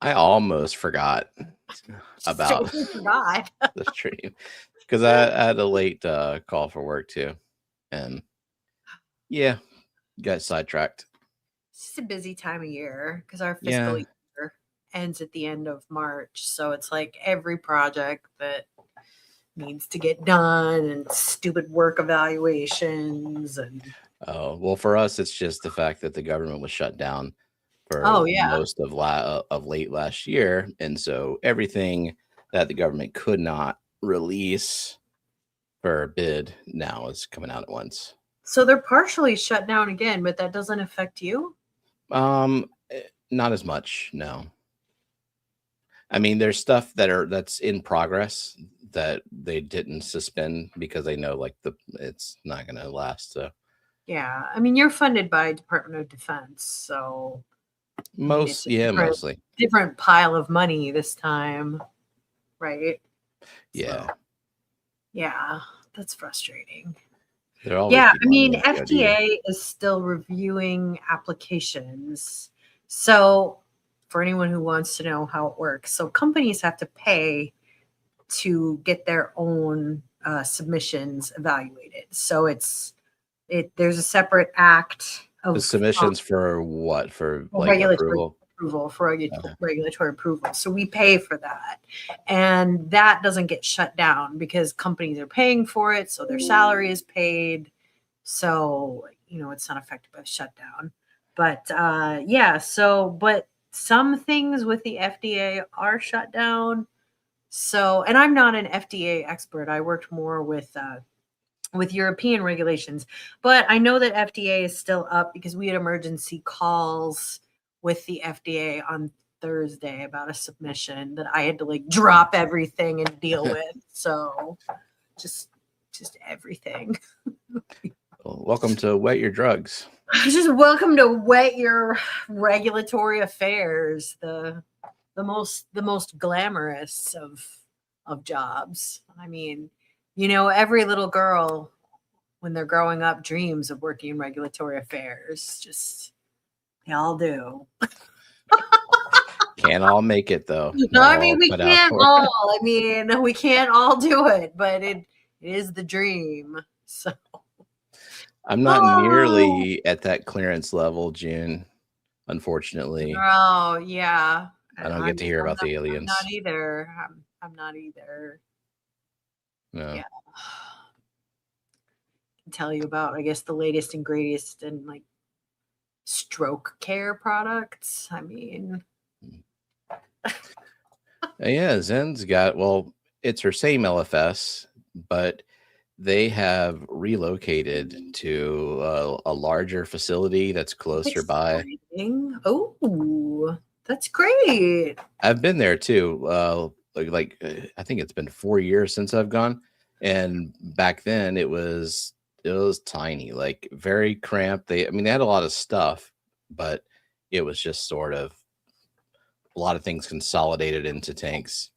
I almost forgot about So forgot. the stream because I had a late call for work too, and yeah, got sidetracked. It's just a busy time of year because our fiscal Yeah. year ends at the end of March. So it's like every project that needs to get done and stupid work evaluations and Oh well, for us, it's just the fact that the government was shut down for oh yeah. most of late last year, and so everything that the government could not release for a bid now is coming out at once. So they're partially shut down again, but that doesn't affect you? Not as much, no. I mean, there's stuff that's in progress that they didn't suspend because they know like it's not going to last. So Yeah. I mean, you're funded by Department of Defense, so I mean it's a mostly, different pile of money this time, right? yeah. So yeah, that's frustrating. There'll always Yeah, be I money mean, in DoD. FDA is still reviewing applications. So, for anyone who wants to know how it works, so companies have to pay to get their own submissions evaluated. So there's a separate act The of submissions for what? For like regulatory approval? approval for Okay. regulatory approval. So we pay for that, and that doesn't get shut down because companies are paying for it, so their salary is paid. So it's not affected by the shutdown. But yeah, but some things with the FDA are shut down. So, and I'm not an FDA expert. I worked more with European regulations, but I know that FDA is still up because we had emergency calls with the FDA on Thursday about a submission that I had to like drop everything and deal with. So, just everything. Well, welcome to Wet Your Drugs. Just welcome to Wet Your Regulatory Affairs, the most glamorous of jobs. I mean, every little girl when they're growing up dreams of working in regulatory affairs. Just they all do. Can't all make it though. No, Not I mean all we put out can't for it. all. I mean we can't all do it, but it is the dream. So I'm not oh, nearly at that clearance level, June. Unfortunately, oh yeah. I And don't get to hear about the I'm not aliens. either. I'm not either. No. Yeah. Can tell you about I guess the latest and greatest in like stroke care products. I mean Yeah, Zen's got, well, it's her same LFS, but they have relocated to a larger facility that's closer by. exciting. Oh, that's great. I've been there too. I think it's been 4 years since I've gone, and back then it was tiny, like very cramped. I mean, they had a lot of stuff, but it was just sort of a lot of things consolidated into tanks.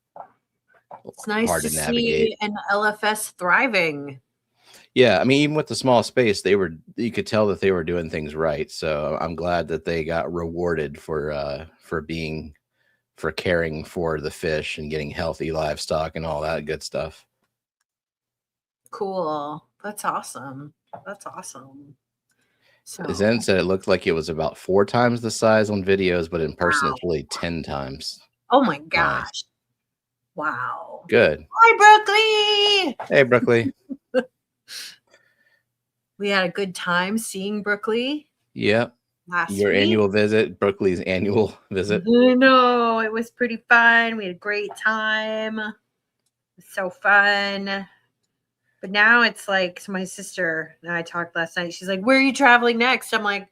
It's nice Hard to to navigate. see an LFS thriving. Yeah, I mean, even with the small space, you could tell that they were doing things right. So I'm glad that they got rewarded for caring for the fish and getting healthy livestock and all that good stuff. Cool. That's awesome. That's awesome. So, Zen said it looked like it was about 4 times the size on videos, but in person wow. it's really 10 times. Oh my Nice. gosh. Wow. Good. Hi, Brooklyn. Hey, Brooklyn. We had a good time seeing Brooklyn Yep. last Your week. annual visit, Brooklyn's annual visit. No, it was pretty fun. We had a great time. It was so fun. But now it's like, so my sister and I talked last night. She's like, "Where are you traveling next?" I'm like,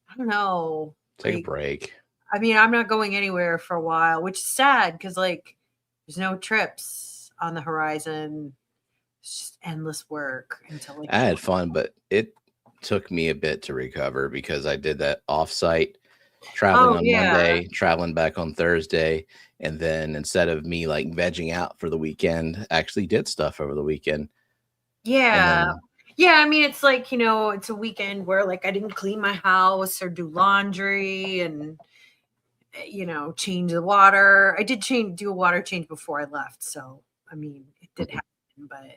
"I don't know." Take a Like, break. I mean, I'm not going anywhere for a while, which is sad because like there's no trips on the horizon. It's just endless work until like I had fun, but it took me a bit to recover because I did that offsite traveling oh on yeah. Monday, traveling back on Thursday, and then instead of me like vegging out for the weekend, actually did stuff over the weekend. And Yeah. then Yeah, I mean it's like, it's a weekend where like I didn't clean my house or do laundry and change the water. I did do a water change before I left. So, I mean, it did happen, but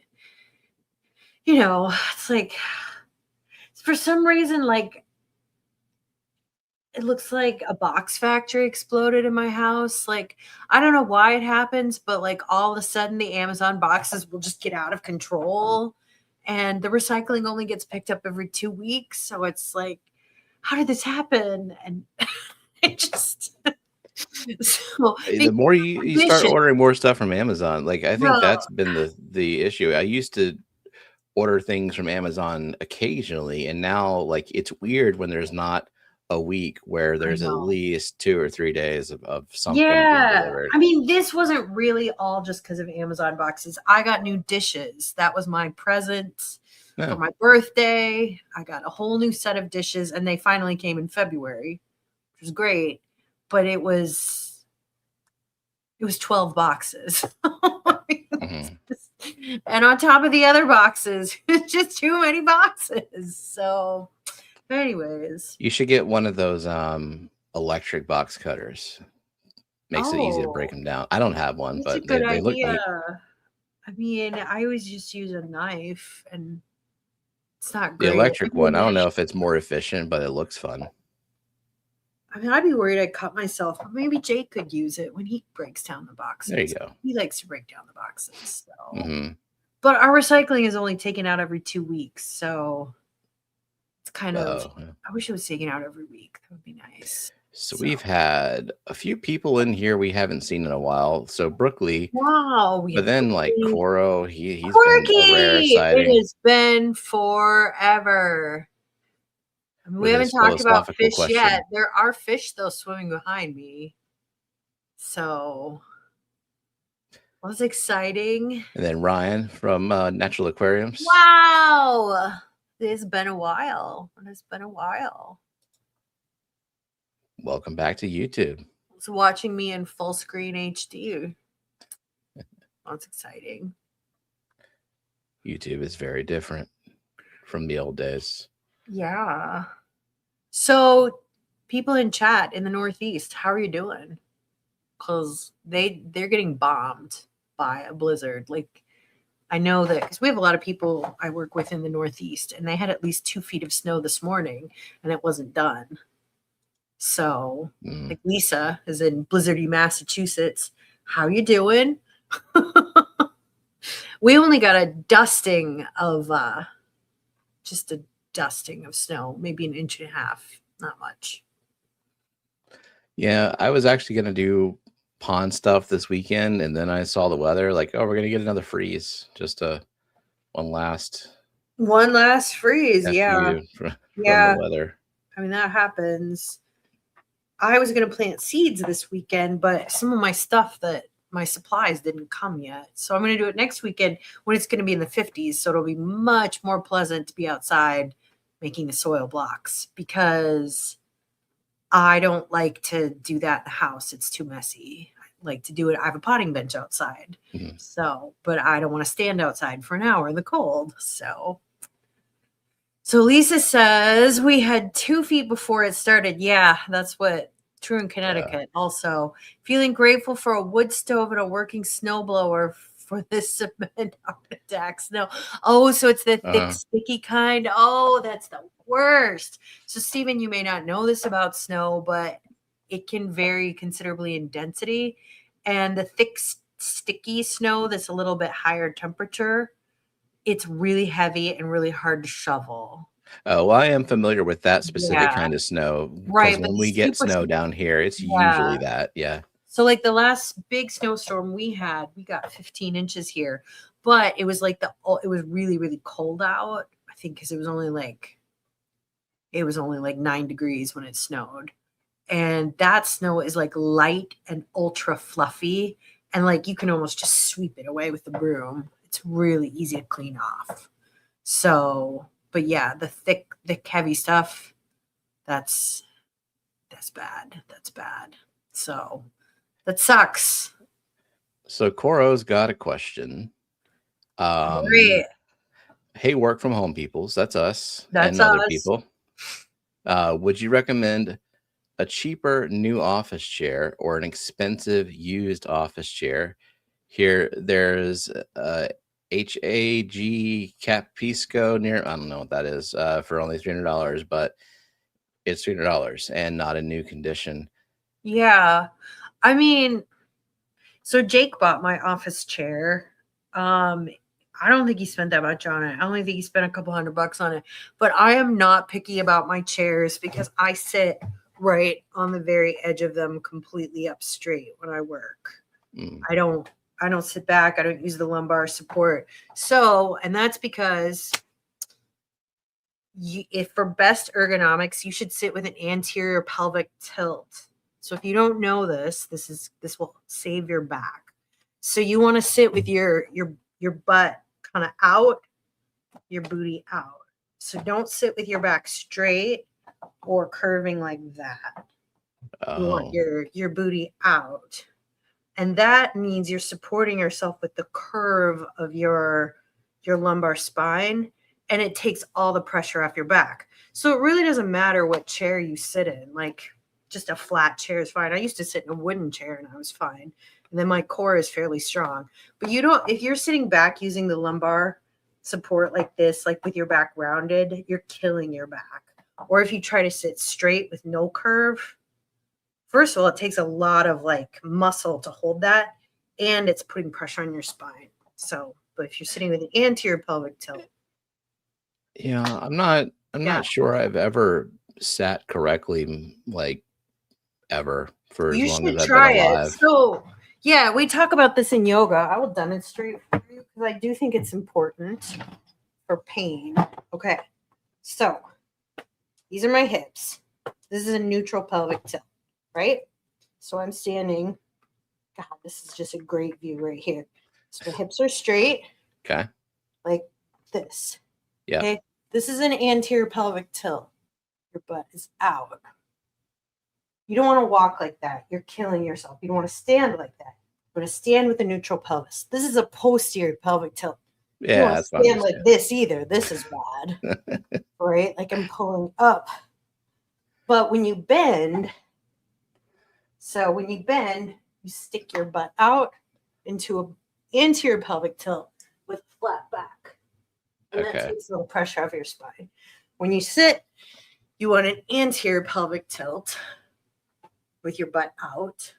it's like, for some reason, like, it looks like a box factory exploded in my house. Like, I don't know why it happens, but like all of a sudden the Amazon boxes will just get out of control and the recycling only gets picked up every 2 weeks. So it's like, how did this happen? And it just so The more you start ordering more stuff from Amazon, like I think Well, that's been the issue. I used to order things from Amazon occasionally, and now like it's weird when there's not a week where I there's at know. least 2 or 3 days of something being Yeah. delivered. I mean, this wasn't really all just because of Amazon boxes. I got new dishes. That was my present for my birthday. I got a whole new set of dishes, and they finally came in February, which was great. But it was 12 boxes. And on top of the other boxes, it's just too many boxes. So, anyways. You should get one of those electric box cutters. Makes it easy to break them down. I don't have one, That's but a good they look neat. I mean, I always just use a knife, and it's not The great. electric one, I don't know if it's more efficient, but it looks fun. I mean, I'd be worried I'd cut myself, but maybe Jake could use it when he breaks down the boxes. There you go. He likes to break down the boxes. So. But our recycling is only taken out every 2 weeks, so it's kind of. I wish it was taken out every week. That would be nice. So we've had a few people in here we haven't seen in a while. So Brookley. Wow. But then like Coro, he's Quirky. been a rare sighting. It has been forever. I mean, we haven't talked about fish yet. There are fish though swimming behind me. So that's exciting. And then Ryan from Natural Aquariums. Wow. It's been a while. Welcome back to YouTube. It's watching me in full screen HD. That's exciting. YouTube is very different from the old days. Yeah. So people in chat in the Northeast, how are you doing? Because they're getting bombed by a blizzard. Like, I know that because we have a lot of people I work with in the Northeast, and they had at least 2 feet of snow this morning, and it wasn't done. So, like Lisa is in blizzardy Massachusetts. How you doing? We only got a dusting of just a dusting of snow, maybe 1.5 inches, not much. Yeah, I was actually going to do pond stuff this weekend, and then I saw the weather, like, oh, we're going to get another freeze. Just one last freeze. Yeah. from the weather. I mean, that happens. I was going to plant seeds this weekend, but some of my stuff my supplies didn't come yet. So I'm going to do it next weekend when it's going to be in the 50s. So it'll be much more pleasant to be outside making the soil blocks, because I don't like to do that in the house. It's too messy. I like to do it. I have a potting bench outside. So, but I don't want to stand outside for an hour in the cold. So Lisa says we had 2 feet before it started. Yeah, that's what true in Connecticut. Also, feeling grateful for a wood stove and a working snowblower for this cement attack snow. Oh, so it's the thick, sticky kind. Oh, that's the worst. So, Stephen, you may not know this about snow, but it can vary considerably in density. And the thick, sticky snow that's a little bit higher temperature, it's really heavy and really hard to shovel. Oh, well, I am familiar with that specific kind of snow. Right. When we get snow down here, it's usually that. Yeah. So like the last big snowstorm we had, we got 15 inches here, but it was like it was really, really cold out. I think because it was only like 9 degrees when it snowed. And that snow is like light and ultra fluffy. And like you can almost just sweep it away with the broom. It's really easy to clean off. So, but yeah, the thick, heavy stuff, that's bad. That's bad. So that sucks. So Coro's got a question. Great. Hey, work from home peoples. That's us. That's and other people. Would you recommend a cheaper new office chair or an expensive used office chair. Here, there's HAG Capisco near, I don't know what that is, for only $300, but it's $300 and not in new condition. Yeah. I mean, so Jake bought my office chair. I don't think he spent that much on it. I only think he spent a couple $100 on it. But I am not picky about my chairs because I sit right on the very edge of them, completely up straight when I work. I don't sit back. I don't use the lumbar support. So, and that's because if for best ergonomics, you should sit with an anterior pelvic tilt. So if you don't know this will save your back. So you want to sit with your butt kind of out, your booty out. So don't sit with your back straight or curving like that. You want your booty out. And that means you're supporting yourself with the curve of your lumbar spine, and it takes all the pressure off your back. So it really doesn't matter what chair you sit in. Like, just a flat chair is fine. I used to sit in a wooden chair and I was fine. And then my core is fairly strong. But if you're sitting back using the lumbar support like this, like with your back rounded, you're killing your back. Or if you try to sit straight with no curve, first of all, it takes a lot of like muscle to hold that, and it's putting pressure on your spine. So, but if you're sitting with an anterior pelvic tilt. Yeah, I'm not sure I've ever sat correctly, like, ever, for as long as I've been alive. So yeah, we talk about this in yoga. I will demonstrate for you because I do think it's important for pain. Okay, so these are my hips. This is a neutral pelvic tilt, right? So I'm standing. God, this is just a great view right here. So my hips are straight. Okay. Like this. Yeah. Okay. This is an anterior pelvic tilt. Your butt is out. You don't want to walk like that. You're killing yourself. You don't want to stand like that. You want to stand with a neutral pelvis. This is a posterior pelvic tilt. Yeah, you don't want to stand like this either. This is bad. Right? Like I'm pulling up. But when you bend, you stick your butt out into an anterior pelvic tilt with flat back. And that takes a little pressure off your spine. When you sit, you want an anterior pelvic tilt with your butt out.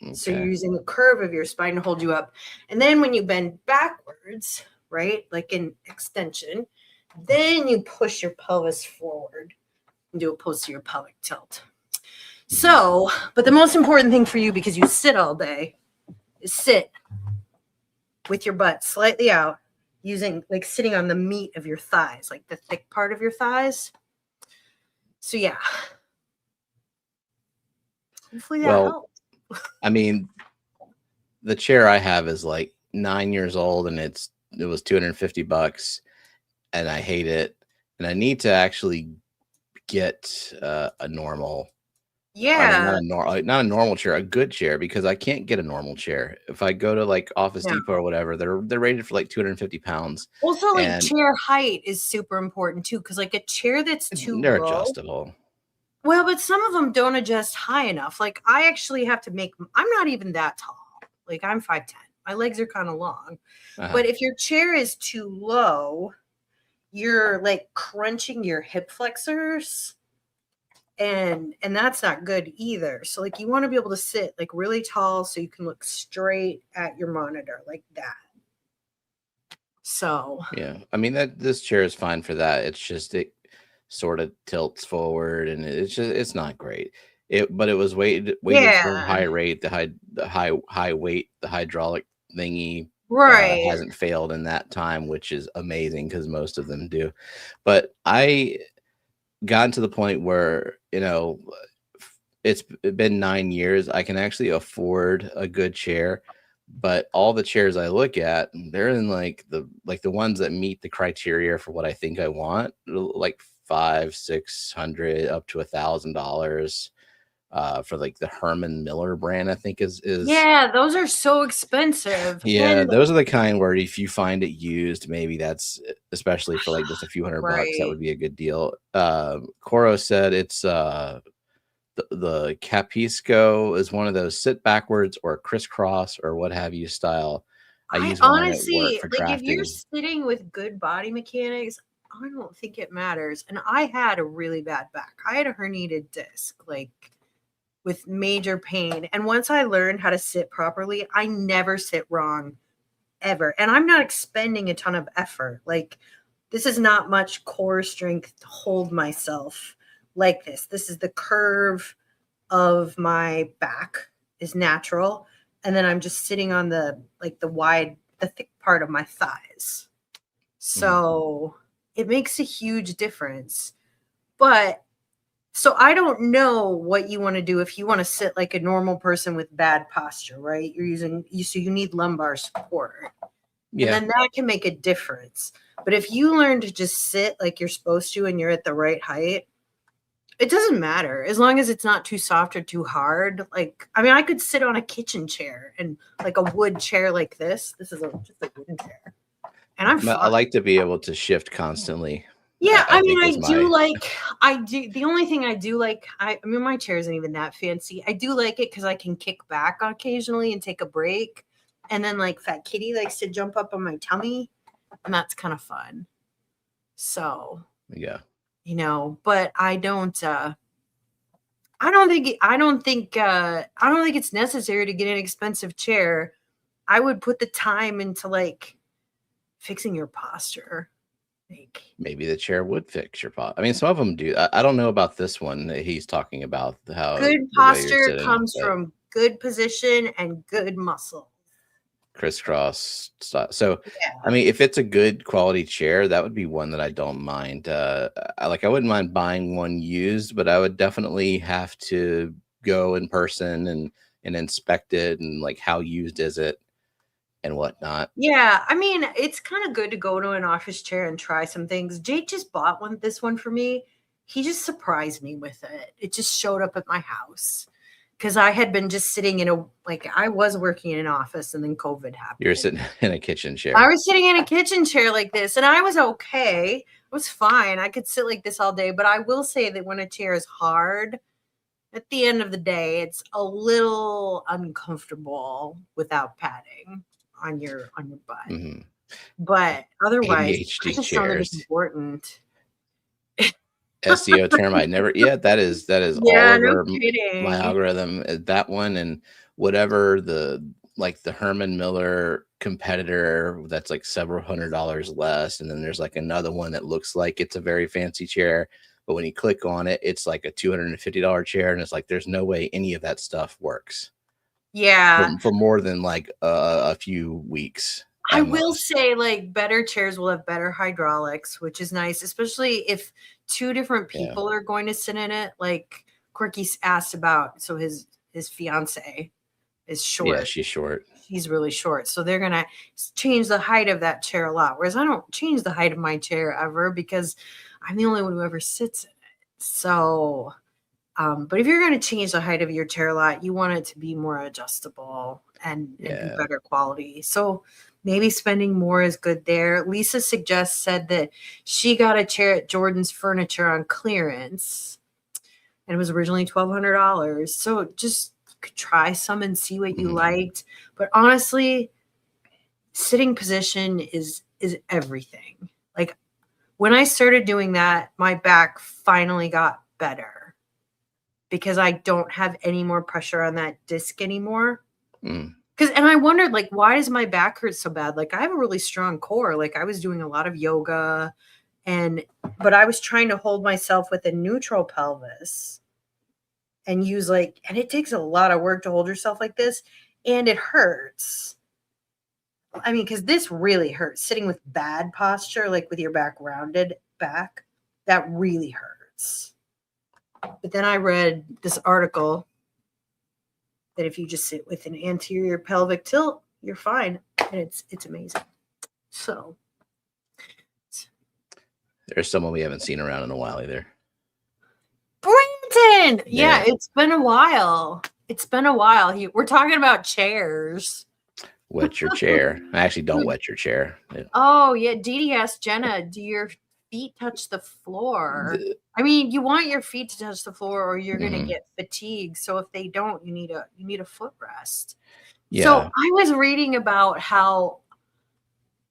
Okay. So you're using the curve of your spine to hold you up. And then when you bend backwards, right, like in extension, then you push your pelvis forward and do a posterior pelvic tilt. So, but the most important thing for you, because you sit all day, is sit with your butt slightly out, sitting on the meat of your thighs, like the thick part of your thighs. So yeah. Hopefully that helps. I mean, the chair I have is like 9 years old, and it was $250, and I hate it. And I need to actually get a normal. Yeah. I mean, not a normal chair, a good chair, because I can't get a normal chair. If I go to like Office Depot or whatever, they're rated for like 250 pounds. Also, like chair height is super important too, because like a chair that's too they're low, adjustable. Well, but some of them don't adjust high enough. Like I actually have to I'm not even that tall. Like I'm 5'10". My legs are kind of long. But if your chair is too low, you're like crunching your hip flexors. And that's not good either. So like you want to be able to sit like really tall so you can look straight at your monitor like that. So yeah, I mean this chair is fine for that. It's just it sort of tilts forward, and it's not great. But it was weighted for high rate, the high weight, the hydraulic thingy hasn't failed in that time, which is amazing because most of them do. But I gotten to the point where, it's been 9 years. I can actually afford a good chair, but all the chairs I look at, they're in like the ones that meet the criteria for what I think I want, like $500-600 up to $1,000 for like the Herman Miller brand, I think is yeah, those are so expensive. Yeah, those are the kind where if you find it used, maybe that's, especially for like just a few $100 bucks, that would be a good deal. Coro said it's the Capisco is one of those sit backwards or crisscross or what have you style. I I use one at work honestly, for like, if you're crafting. sitting with good body mechanics, I don't think it matters. And I had a really bad back. I had a herniated disc, like with major pain. And once I learned how to sit properly, I never sit wrong ever. And I'm not expending a ton of effort. Like, this is not much core strength to hold myself like this. This is the curve of my back is natural. And then I'm just sitting on the thick part of my thighs. So it makes a huge difference. But so I don't know what you want to do if you want to sit like a normal person with bad posture, right? So you need lumbar support. Yeah. And then that can make a difference. But if you learn to just sit like you're supposed to and you're at the right height, it doesn't matter as long as it's not too soft or too hard. Like, I mean, I could sit on a kitchen chair and like a wood chair like this. This is just a wooden chair. And I'm fine. I like to be able to shift constantly. Yeah, I mean, the only thing I do like, I mean, my chair isn't even that fancy. I do like it because I can kick back occasionally and take a break. And then like Fat Kitty likes to jump up on my tummy, and that's kind of fun. So, yeah, but I don't think it's necessary to get an expensive chair. I would put the time into like fixing your posture. Like, maybe the chair would fix your posture. I mean, some of them do. I don't know about this one that he's talking about. How good posture comes from good position and good muscle. Crisscross style. So, yeah. I mean, if it's a good quality chair, that would be one that I don't mind. I wouldn't mind buying one used, but I would definitely have to go in person and inspect it and like how used is it and whatnot. Yeah, I mean, it's kind of good to go to an office chair and try some things. Jake just bought this one for me. He just surprised me with it. It just showed up at my house. Because I had been just sitting I was working in an office and then COVID happened. You were sitting in a kitchen chair. I was sitting in a kitchen chair like this and I was okay. It was fine. I could sit like this all day. But I will say that when a chair is hard, at the end of the day, it's a little uncomfortable without padding on your butt. Mm-hmm. But otherwise, ADHD I just chairs. don't think it's important. SEO term I never that is all over my algorithm, that one, and whatever the Herman Miller competitor that's like several $100s less, and then there's like another one that looks like it's a very fancy chair, but when you click on it, it's like a $250 chair, and it's like there's no way any of that stuff works. Yeah, for more than like a few weeks. I will say, like, better chairs will have better hydraulics, which is nice, especially if two different people are going to sit in it. Like Quirky asked about, so his fiance is short. Yeah, she's short. She's really short. So they're going to change the height of that chair a lot. Whereas I don't change the height of my chair ever because I'm the only one who ever sits in it. So, but if you're going to change the height of your chair a lot, you want it to be more adjustable and be better quality. So maybe spending more is good there. Lisa said that she got a chair at Jordan's Furniture on clearance, and it was originally $1,200. So just try some and see what you liked. But honestly, sitting position is everything. Like when I started doing that, my back finally got better because I don't have any more pressure on that disc anymore. And I wondered, like, why does my back hurt so bad? Like, I have a really strong core. Like, I was doing a lot of yoga, but I was trying to hold myself with a neutral pelvis and use and it takes a lot of work to hold yourself like this, and it hurts. I mean, because this really hurts. Sitting with bad posture, like with your back rounded back, that really hurts. But then I read this article that if you just sit with an anterior pelvic tilt, you're fine. And it's amazing. So there's someone we haven't seen around in a while either. Brenton! Yeah, it's been a while. We're talking about chairs. Wet your chair. I actually don't wet your chair. Oh, yeah. Dee Dee asked Jenna, do your feet touch the floor. I mean, you want your feet to touch the floor or you're going to get fatigued. So if they don't, you need a footrest. Yeah. So I was reading about how,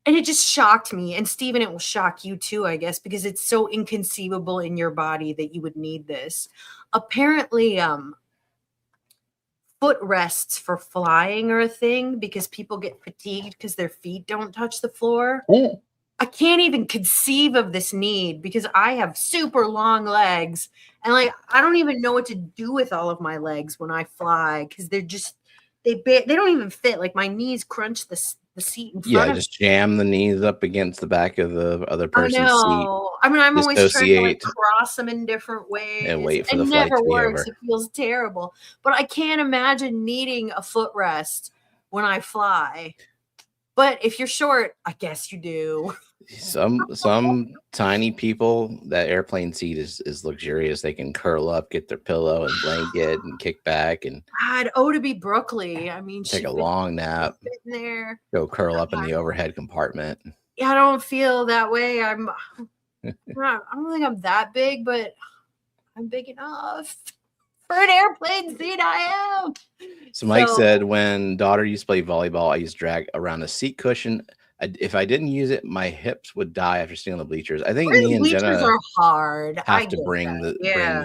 and it just shocked me. And Stephen, it will shock you too, I guess, because it's so inconceivable in your body that you would need this. Apparently, footrests for flying are a thing because people get fatigued because their feet don't touch the floor. I can't even conceive of this need because I have super long legs and like I don't even know what to do with all of my legs when I fly because they're just they don't even fit. Like my knees crunch the seat in front of me. Yeah, just jam the knees up against the back of the other person's seat. I mean, I'm always trying to like Dissociate cross them in different ways. and wait for It the flight never to be works. over. It feels terrible. But I can't imagine needing a footrest when I fly. But if you're short, I guess you do. Some tiny people, that airplane seat is luxurious. They can curl up, get their pillow and blanket and kick back and God, to be Brookley. I mean, take a long nap. In there. Go curl up in the overhead compartment. Yeah, I don't feel that way. I don't think I'm that big, but I'm big enough. For an airplane seat, I am. So Mike said when daughter used to play volleyball, I used to drag around a seat cushion. If I didn't use it, my hips would die after sitting on the bleachers. I think me and Jenna are hard. have to bring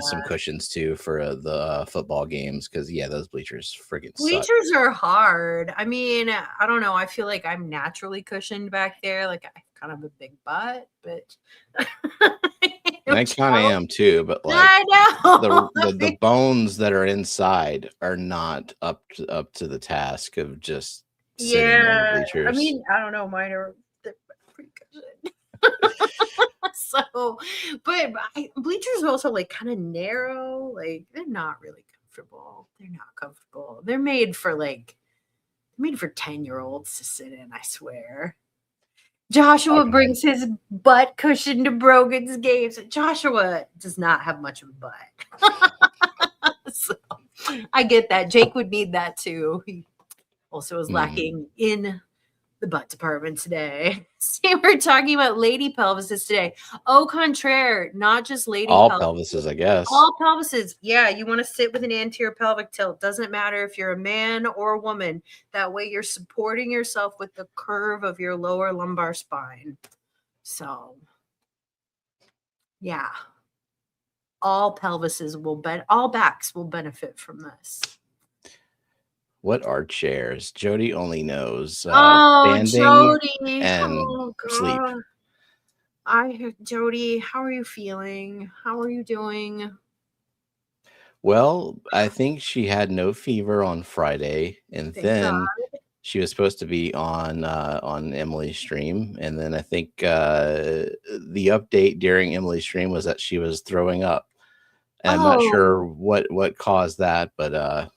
some cushions too for the football games because those bleachers friggin' bleachers are hard. I mean, I don't know. I feel like I'm naturally cushioned back there. Like I kind of a big butt, but I kind of am too. But like I know the bones that are inside are not up to the task of just. I mean, I don't know. Mine are pretty good. So, but bleachers are also like kind of narrow. Like they're not really comfortable. They're not comfortable. They're made for 10-year-olds to sit in. I swear. Joshua brings his butt cushion to Brogan's games. Joshua does not have much of a butt. So I get that. Jake would need that too. He also is lacking in the butt department today. See, we're talking about lady pelvises today. Au contraire, not just lady pelvises, I guess. All pelvises. Yeah, you want to sit with an anterior pelvic tilt. Doesn't matter if you're a man or a woman. That way you're supporting yourself with the curve of your lower lumbar spine. So, yeah. All pelvises all backs will benefit from this. What are chairs? Jody only knows standing Jody. And sleep. Jody, how are you feeling? How are you doing? Well, I think she had no fever on Friday, and then she was supposed to be on Emily's stream, and then I think the update during Emily's stream was that she was throwing up. And I'm not sure what caused that, but that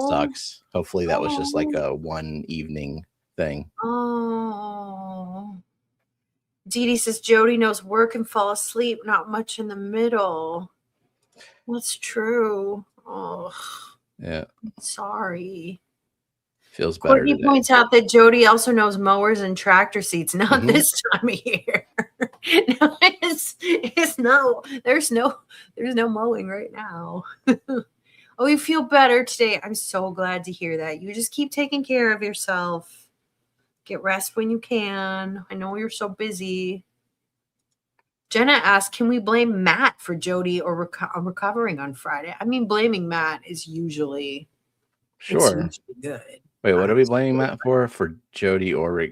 sucks. Hopefully that was just like a one evening thing. Dee Dee says Jody knows work and fall asleep, not much in the middle. That's true. Oh, yeah. Sorry. Feels better. Courtney points out that Jody also knows mowers and tractor seats. Not this time of year. No, it's no. There's no mowing right now. Oh, you feel better today. I'm so glad to hear that. You just keep taking care of yourself. Get rest when you can. I know you're so busy. Jenna asked, can we blame Matt for Jody or recovering on Friday? I mean, blaming Matt is usually sure good. Wait, what are we blaming Matt for? For Jody or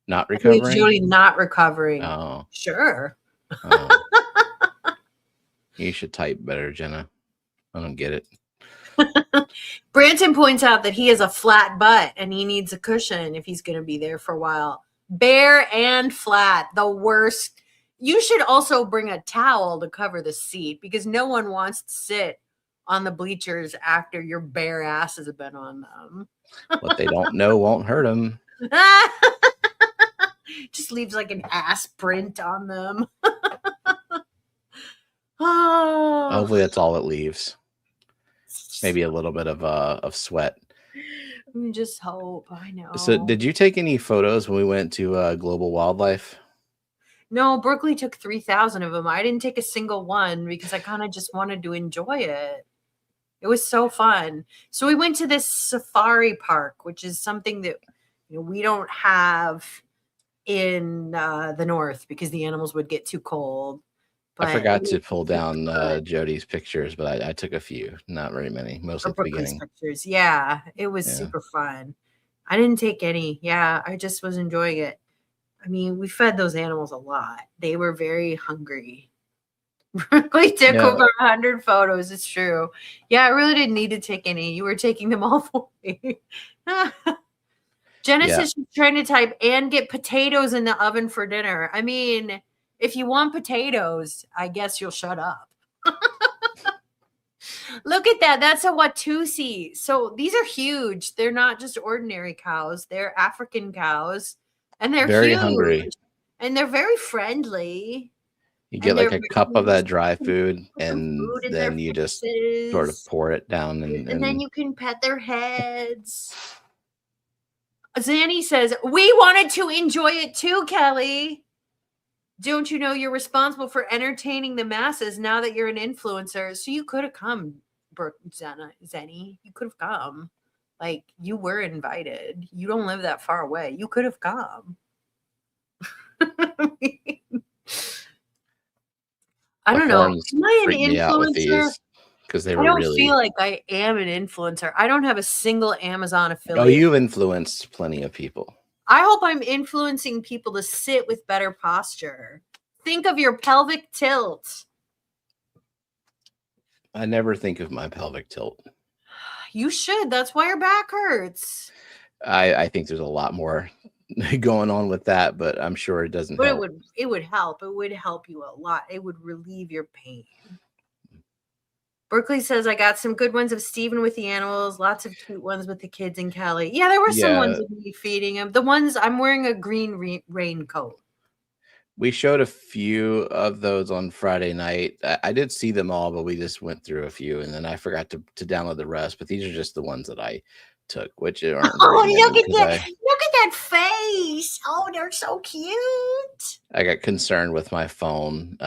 not recovering? Jody not recovering. Oh. Sure. Oh. You should type better, Jenna. I don't get it. Branton points out that he has a flat butt and he needs a cushion if he's going to be there for a while. Bare and flat, the worst. You should also bring a towel to cover the seat because no one wants to sit on the bleachers after your bare ass has been on them. What they don't know won't hurt them. Just leaves like an ass print on them. Oh. Hopefully that's all it leaves. Maybe a little bit of sweat. I just hope. I know. So did you take any photos when we went to Global Wildlife? No, Berkeley took 3,000 of them. I didn't take a single one because I kind of just wanted to enjoy it. It was so fun. So we went to this safari park, which is something that we don't have in the north because the animals would get too cold. I But forgot to pull down Jody's pictures, but I took a few, not very many, mostly at the beginning. Pictures. Yeah, it was super fun. I didn't take any. Yeah, I just was enjoying it. I mean, we fed those animals a lot. They were very hungry. We took over 100 photos. It's true. Yeah, I really didn't need to take any. You were taking them all for me. Jenna says she's trying to type and get potatoes in the oven for dinner. I mean, if you want potatoes, I guess you'll shut up. Look at that. That's a Watusi. So these are huge. They're not just ordinary cows. They're African cows. And they're very huge. Hungry. And they're very friendly. You get like a cup of that dry food, and then you just sort of pour it down. And then you can pet their heads. Zanny says, we wanted to enjoy it too, Kelley. Don't you know you're responsible for entertaining the masses now that you're an influencer? So you could have come, Zenny. You could have come. Like, you were invited. You don't live that far away. You could have come. I don't know. Am I an influencer? Because they were I don't feel like I am an influencer. I don't have a single Amazon affiliate. Oh, you've influenced plenty of people. I hope I'm influencing people to sit with better posture. Think of your pelvic tilt. I never think of my pelvic tilt. You should. That's why your back hurts. I think there's a lot more going on with that, but I'm sure it doesn't help. It would help. It would help you a lot. It would relieve your pain. Berkeley says, I got some good ones of Stephen with the animals, lots of cute ones with the kids and Kelley. Yeah, there were some ones of me feeding them. The ones, I'm wearing a green raincoat. We showed a few of those on Friday night. I did see them all, but we just went through a few, and then I forgot to download the rest. But these are just the ones that I took, which aren't. Oh, look at that! Look at that face! Oh, they're so cute. I got concerned with my phone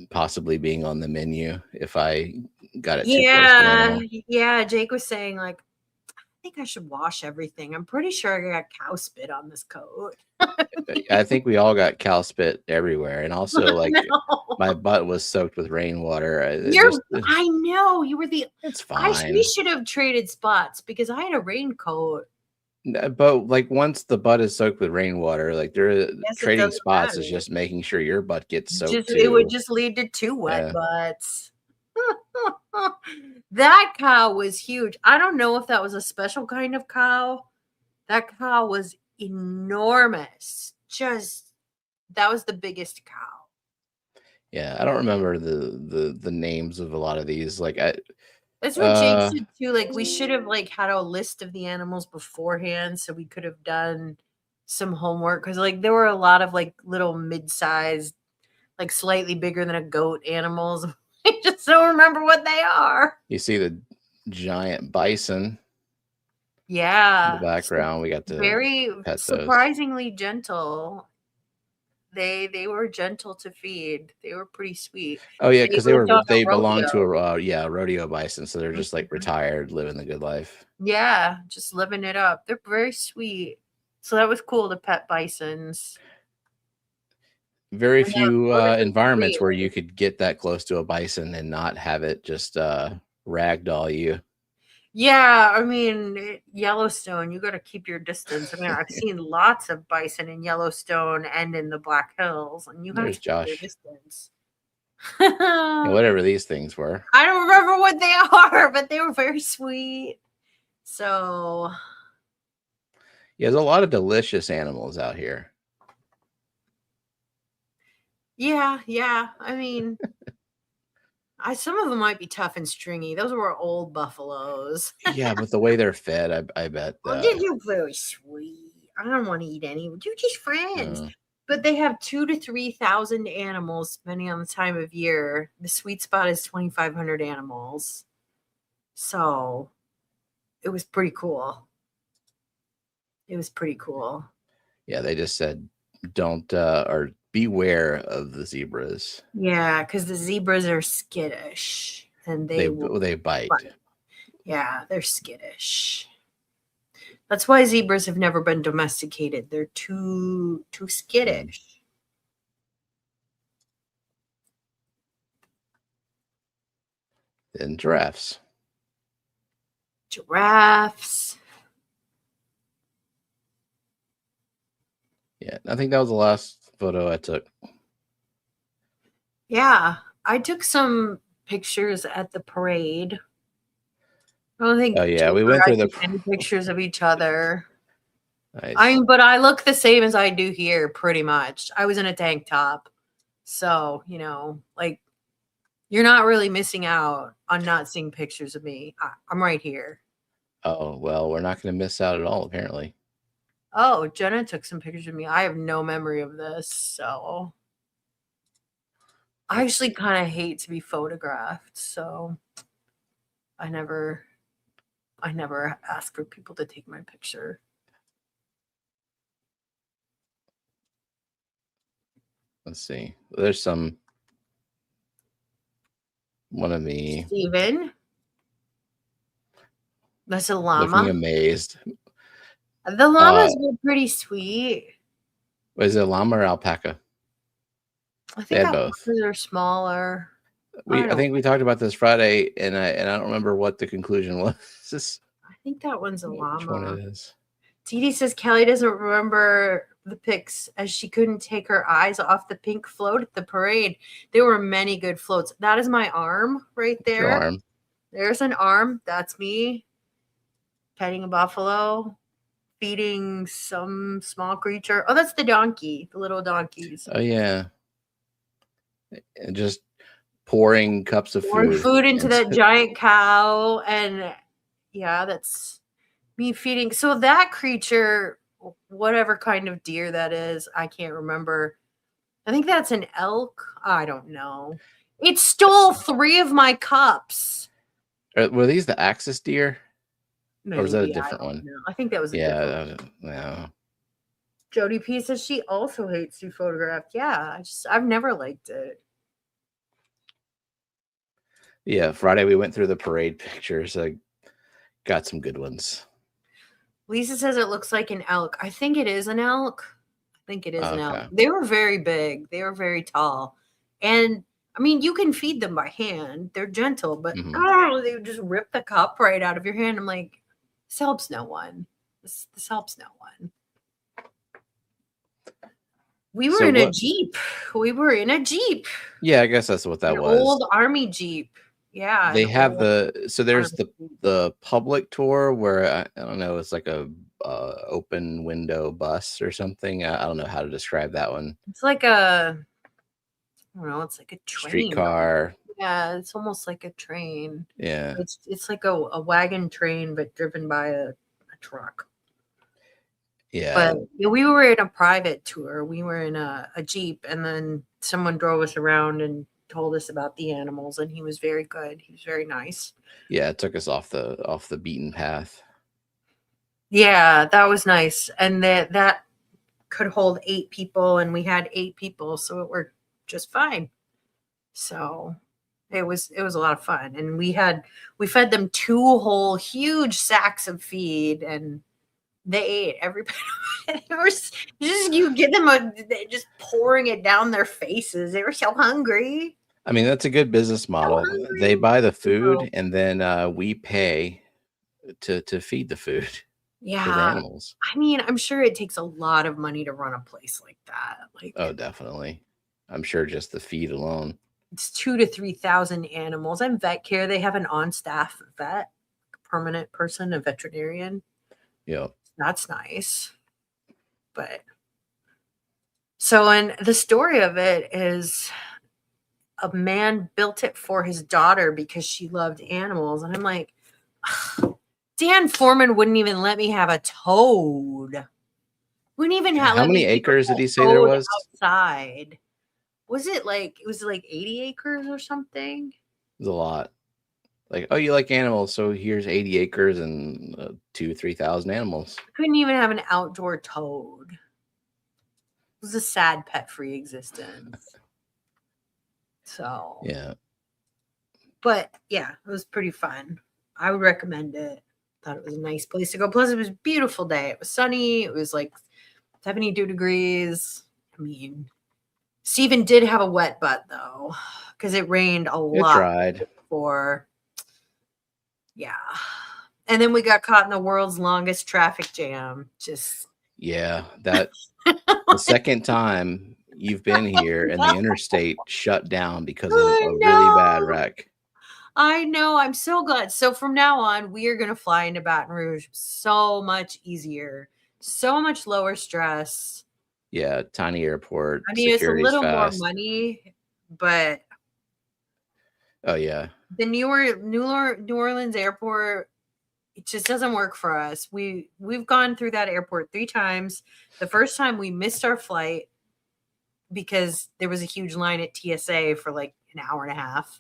possibly being on the menu if I got it. Yeah. Jake was saying, like, I think I should wash everything. I'm pretty sure I got cow spit on this coat. I think we all got cow spit everywhere, and also like my butt was soaked with rainwater. I know you were the. It's fine. We should have traded spots because I had a raincoat. But like once the butt is soaked with rainwater, like trading spots matter. Is just making sure your butt gets soaked too. It would just lead to two wet butts. That cow was huge. I don't know if that was a special kind of cow. That cow was enormous. That was the biggest cow. Yeah, I don't remember the names of a lot of these. Like that's what Jake said too. Like we should have like had a list of the animals beforehand, so we could have done some homework because like there were a lot of like little mid-sized, like slightly bigger than a goat animals. I just don't remember what they are. You see the giant bison. Yeah. In the background, we got to very surprisingly gentle. They were gentle to feed. They were pretty sweet. Oh yeah, because they belong to a rodeo bison, so they're just like retired, living the good life. Yeah, just living it up. They're very sweet. So that was cool to pet bisons. Very few environments where you could get that close to a bison and not have it just ragdoll you. Yeah, I mean, Yellowstone, you got to keep your distance. I mean, I've seen lots of bison in Yellowstone and in the Black Hills, and you got to keep your distance. Whatever these things were. I don't remember what they are, but they were very sweet. So, yeah, there's a lot of delicious animals out here. Yeah. I mean, some of them might be tough and stringy. Those were old buffaloes. Yeah, but the way they're fed, I bet. They're very sweet. I don't want to eat any. We're just friends. But they have 2,000 to 3,000 animals, depending on the time of year. The sweet spot is 2,500 animals. So it was pretty cool. Yeah, they just said don't or beware of the zebras. Yeah, because the zebras are skittish and they will They bite. bite. Yeah, they're skittish. That's why zebras have never been domesticated. They're too skittish. Then giraffes. Giraffes. Yeah, I think that was the last photo I took. Yeah, I took some pictures at the parade. I don't think. Oh yeah, we went through any pictures of each other. Nice. But I look the same as I do here, pretty much. I was in a tank top, so like you're not really missing out on not seeing pictures of me. I'm right here. Oh well, we're not going to miss out at all, apparently. Oh, Jenna took some pictures of me. I have no memory of this, so I actually kind of hate to be photographed, so I never ask for people to take my picture. Let's see. There's one of me. Stephen. That's a llama. Looking amazed. The llamas were pretty sweet. Was it llama or alpaca? I think both. Are smaller. I think we talked about this Friday, and I don't remember what the conclusion was. I think that one's a llama. Which one it is? Dee Dee says Kelley doesn't remember the pics as she couldn't take her eyes off the pink float at the parade. There were many good floats. That is my arm right there. Your arm. There's an arm. That's me petting a buffalo, feeding some small creature. Oh, that's the donkey, the little donkeys. Oh yeah. And just pouring cups of food into that giant cow, and yeah, that's me feeding. So that creature, whatever kind of deer that is, I can't remember. I think that's an elk. I don't know. It stole 3 of my cups. Were these the axis deer? Maybe, or was that a different one? Know. I think that was a different one. Yeah. Jody P says she also hates to be photographed. Yeah, I've never liked it. Yeah, Friday we went through the parade pictures. I got some good ones. Lisa says it looks like an elk. I think it is an elk. An elk. They were very big. They were very tall. And I mean, you can feed them by hand. They're gentle, but they would just rip the cup right out of your hand. I'm like, this helps no one. This helps no one. We were in a Jeep. Yeah, I guess that's what that was. Old army Jeep. Yeah. They have there's the public tour where I don't know, it's like a open window bus or something. I don't know how to describe that one. It's like I don't know, it's like a train. Streetcar. Yeah, it's almost like a train. Yeah. It's like a wagon train, but driven by a truck. Yeah. But we were in a private tour. We were in a Jeep, and then someone drove us around and told us about the animals, and he was very good. He was very nice. Yeah, it took us off the beaten path. Yeah, that was nice. And that could hold 8 people, and we had 8 people, so it worked just fine. So it was a lot of fun. And we fed them 2 whole huge sacks of feed, and they ate every bit of it. It was just, you get them just pouring it down their faces. They were so hungry. I mean, that's a good business model. They buy the food, and then we pay to feed the food. Yeah, for the animals. I mean, I'm sure it takes a lot of money to run a place like that. Oh, definitely. I'm sure just the feed alone. It's 2,000 to 3,000 animals. And vet care, they have an on-staff vet, a permanent person, a veterinarian. Yeah. That's nice. But so, and the story of it is a man built it for his daughter because she loved animals. And I'm like, Dan Foreman wouldn't even let me have a toad. Wouldn't even have. How many acres did he say there was outside? Was it like 80 acres or something? It was a lot. Like, oh, you like animals, so here's 80 acres and 2,000 to 3,000 animals. Couldn't even have an outdoor toad. was a sad pet-free existence. So Yeah. but yeah, it was pretty fun. I would recommend it. Thought it was a nice place to go. Plus, it was a beautiful day. It was sunny. It was like 72 degrees. I mean, Stephen did have a wet butt though, because it rained a It lot dried. before. Yeah. And then we got caught in the world's longest traffic jam. Just Yeah, that the second time you've been here and the interstate shut down because of a really bad wreck. I know. I'm so glad. So from now on, we are going to fly into Baton Rouge so much easier, so much lower stress. Yeah, tiny airport. I mean, it's a Security's little more fast. money, but Oh yeah. the New Orleans airport, it just doesn't work for us. We've gone through that airport 3 times. The first time we missed our flight because there was a huge line at TSA for like an hour and a half.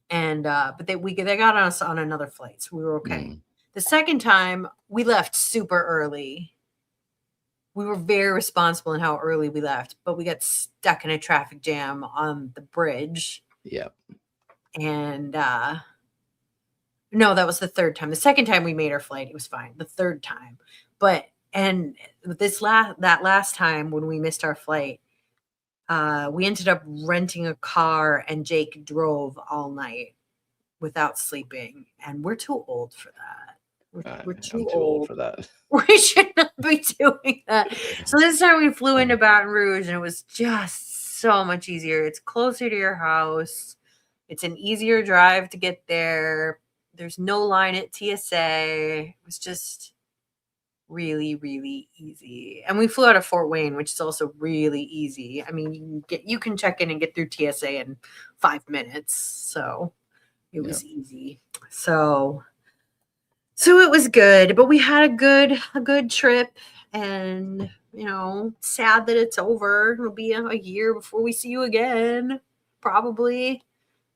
And but they got us on another flight, so we were okay. The second time we left super early. We were very responsible in how early we left, but we got stuck in a traffic jam on the bridge. Yep. And no, that was the third time. The second time we made our flight, it was fine. The third time, and that last time when we missed our flight, we ended up renting a car, and Jake drove all night without sleeping, and we're too old for that. We're too old for that. We should not be doing that. So this time we flew into Baton Rouge, and it was just so much easier. It's closer to your house. It's an easier drive to get there. There's no line at TSA. It was just really, really easy. And we flew out of Fort Wayne, which is also really easy. I mean, you can check in and get through TSA in 5 minutes. So it was easy. So it was good, but we had a good trip, and sad that it's over. It'll be a year before we see you again, probably,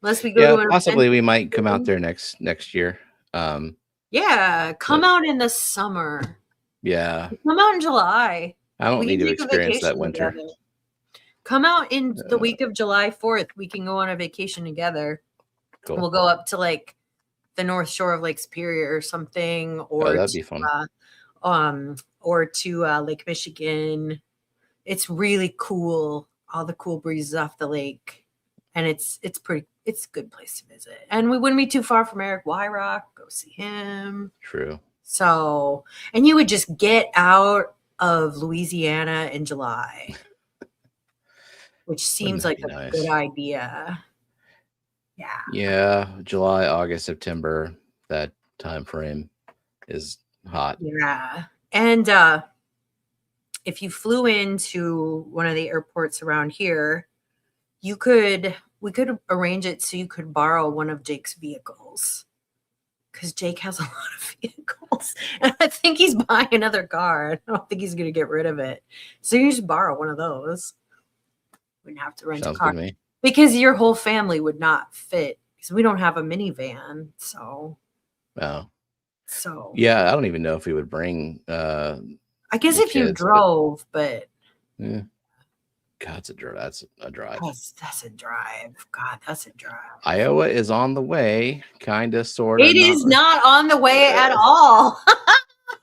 unless we go to an possibly event. we might come out there next year. Come out in the summer. Yeah, come out in July. I don't need to experience that winter. Together. Come out in the week of July 4th. We can go on a vacation together. Cool. We'll go up to like the North Shore of Lake Superior or something, or that'd be fun. Or to Lake Michigan. It's really cool. All the cool breezes off the lake, and it's a good place to visit. And we wouldn't be too far from Eric Wyrock. Go see him. True. So, and you would just get out of Louisiana in July, which seems like a good idea. Yeah. Yeah. July, August, September, that time frame is hot. Yeah. And if you flew into one of the airports around here, we could arrange it so you could borrow one of Jake's vehicles, because Jake has a lot of vehicles. And I think he's buying another car. I don't think he's going to get rid of it. So you just borrow one of those. Wouldn't have to rent a car. Because your whole family would not fit, because we don't have a minivan. So. Oh. So. Yeah, I don't even know if we would bring. I guess if you drove, but. Yeah. God, that's a drive. That's a drive. God, that's a drive. Iowa is on the way, kind of, sort of. It is not on the way at all.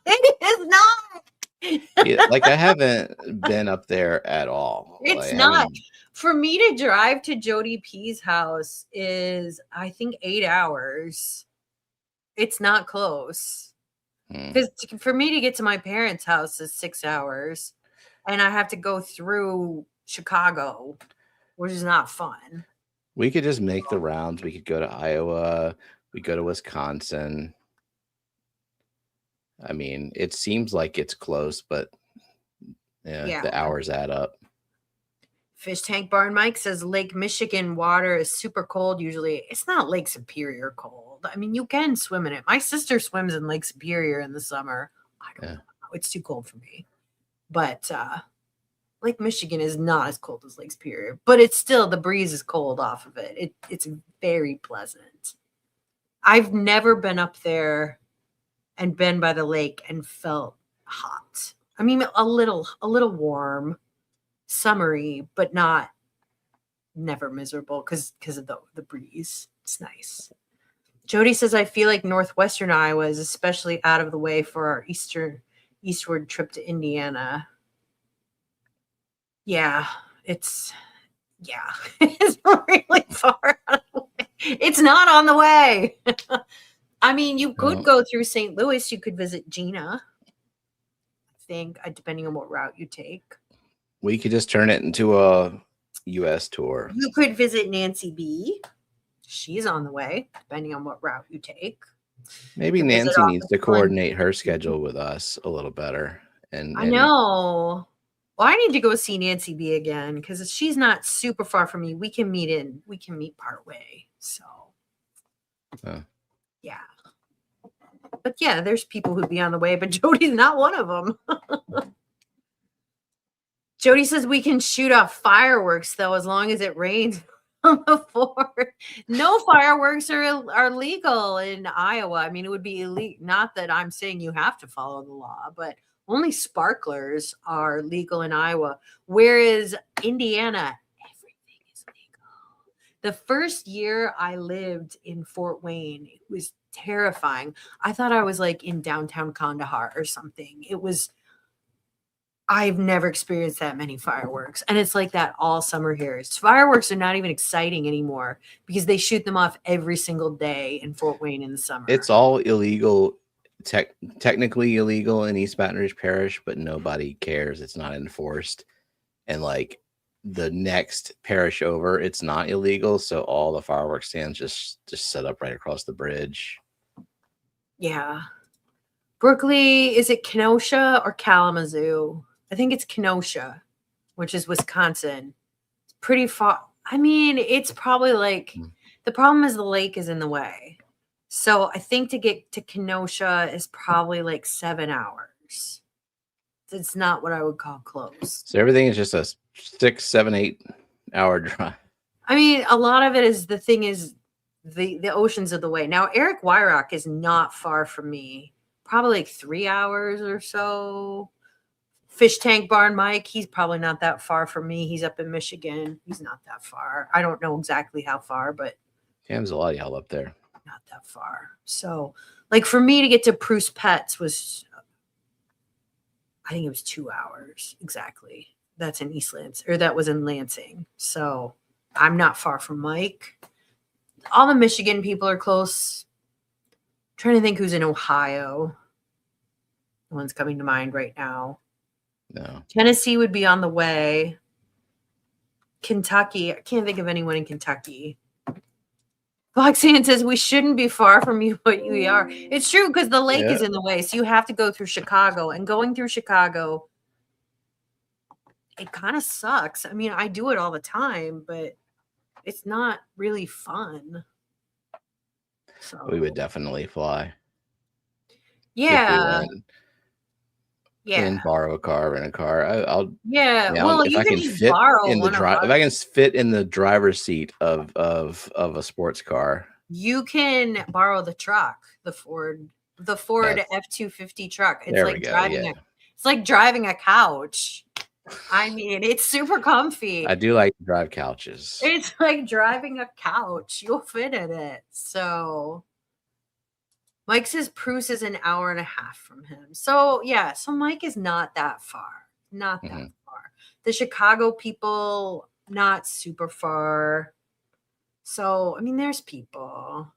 It is not. Like, I haven't been up there at all. It's not. For me to drive to Jody P's house is, I think, 8 hours. It's not close. Because for me to get to my parents' house is 6 hours. And I have to go through Chicago, which is not fun. We could just make the rounds. We could go to Iowa. We go to Wisconsin. I mean, it seems like it's close, but the hours add up. Fish Tank Barn Mike says Lake Michigan water is super cold usually. It's not Lake Superior cold. I mean, you can swim in it. My sister swims in Lake Superior in the summer. I don't know. It's too cold for me. But Lake Michigan is not as cold as Lake Superior, but it's still, the breeze is cold off of it. It's very pleasant. I've never been up there and been by the lake and felt hot. I mean, a little warm, summery, but not never miserable because of the breeze. It's nice. Jody says, I feel like northwestern Iowa is especially out of the way for our eastward trip to Indiana. Yeah, it's really far out of the way. It's not on the way. I mean, you could go through St. Louis. You could visit Gina, I think, depending on what route you take. We could just turn it into a U.S. tour. You could visit Nancy B. She's on the way, depending on what route you take. Maybe Nancy needs to coordinate her schedule with us a little better. And I know. Well, I need to go see Nancy B again because she's not super far from me. We can meet part way. So, yeah. But yeah, there's people who'd be on the way, but Jody's not one of them. Jody says we can shoot off fireworks though, as long as it rains on the fort. No fireworks are legal in Iowa. I mean, it would be illegal. Not that I'm saying you have to follow the law, but only sparklers are legal in Iowa. Whereas Indiana, everything is legal. The first year I lived in Fort Wayne, it was terrifying. I thought I was like in downtown Kandahar or something. I've never experienced that many fireworks. And it's like that all summer here. Fireworks are not even exciting anymore because they shoot them off every single day in Fort Wayne in the summer. It's all illegal, technically illegal in East Baton Rouge Parish, but nobody cares. It's not enforced. And like the next parish over, it's not illegal. So all the fireworks stands just set up right across the bridge. Yeah. Berkeley, is it Kenosha or Kalamazoo? I think it's Kenosha, which is Wisconsin. It's pretty far. I mean, it's probably like the problem is the lake is in the way. So I think to get to Kenosha is probably like 7 hours. It's not what I would call close. So everything is just a 6, 7, 8 hour drive. I mean, a lot of it is the thing is the oceans of the way. Now, Eric Wyrock is not far from me. Probably like 3 hours or so. Fish Tank Barn Mike, he's probably not that far from me. He's up in Michigan. He's not that far. I don't know exactly how far, but there's a lot of y'all up there. Not that far. So, like for me to get to Pruce Pets was, I think it was 2 hours exactly. That's in East Lansing, or that was in Lansing. So I'm not far from Mike. All the Michigan people are close. I'm trying to think who's in Ohio. No one's coming to mind right now. No. Tennessee would be on the way. Kentucky. I can't think of anyone in Kentucky. Foxanne says we shouldn't be far from you, but we are. It's true because the lake is in the way. So you have to go through Chicago. And going through Chicago, it kind of sucks. I mean, I do it all the time, but it's not really fun. So we would definitely fly. Yeah. And borrow a car, rent a car. I'll well, if I can fit in the drive, if I can fit in the driver's seat of a sports car. You can borrow the truck, the Ford F-250 truck. It's like driving it's like driving a couch. I mean, it's super comfy. I do like to drive couches. It's like driving a couch. You'll fit in it. So Mike says Pruce is an hour and a half from him. So yeah, so Mike is not that far. Not that far. The Chicago people, not super far. So, I mean, there's people.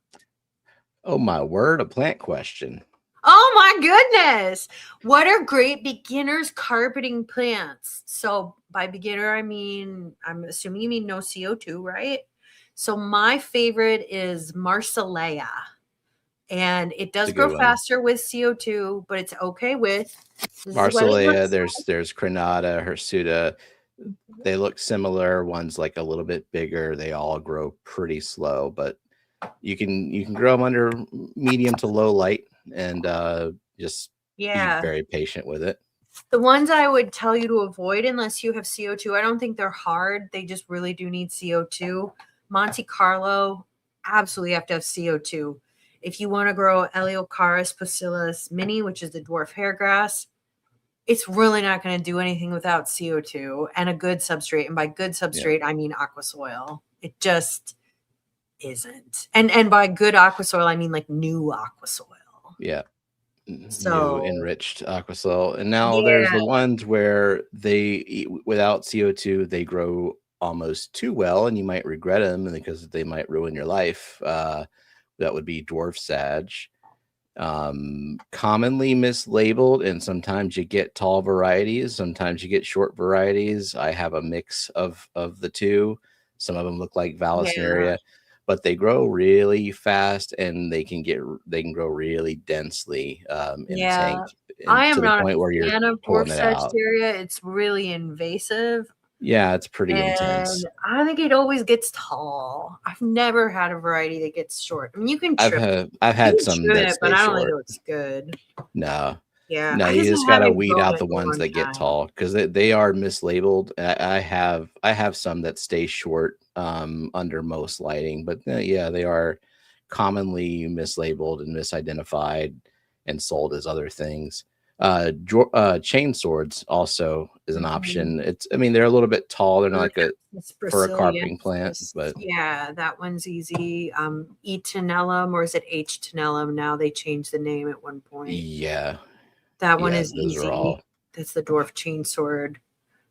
Oh my word, a plant question. Oh my goodness. What are great beginners carpeting plants? So by beginner, I mean, I'm assuming you mean no CO2, right? So my favorite is Marsilea. And it does grow faster with CO2, but it's okay with Marsilea. There's Granada, Hirsuta. They look similar. One's like a little bit bigger. They all grow pretty slow, but you can grow them under medium to low light and just be very patient with it. The ones I would tell you to avoid unless you have CO2, I don't think they're hard. They just really do need CO2. Monte Carlo, absolutely have to have CO2. If you want to grow Eleocharis pusillus mini, which is the dwarf hairgrass, it's really not going to do anything without CO2 and a good substrate. And by good substrate, I mean aquasoil. It just isn't. And by good aquasoil, I mean like new aquasoil. Yeah. So New enriched aquasoil. And now there's yeah, the ones where without CO2, they grow almost too well, and you might regret them because they might ruin your life. That would be dwarf sag. Commonly mislabeled, and sometimes you get tall varieties, sometimes you get short varieties. I have a mix of the two. Some of them look like Vallisneria, but they grow really fast, and they can grow really densely in a tank, I and am to the not point where a you're fan of dwarf pulling it out. Sagittaria. It's really invasive. Yeah, it's pretty intense. And I think it always gets tall. I've never had a variety that gets short. I mean, you can I've had some that it, but stay I don't think it short. looks good. No. Yeah, No, I you guess just I gotta haven't weed grown out it the in a ones long that get time. tall, because they are mislabeled. I have some that stay short under most lighting, but yeah, they are commonly mislabeled and misidentified and sold as other things. Chain swords also is an option. I mean, they're a little bit tall. They're not like It's for a carping plant, Brasiliensis. but Yeah, that one's easy. E. tenellum, or is it H. tenellum? Now they changed the name at one point. yeah, That one yeah, is those easy. are all. That's the dwarf chainsword.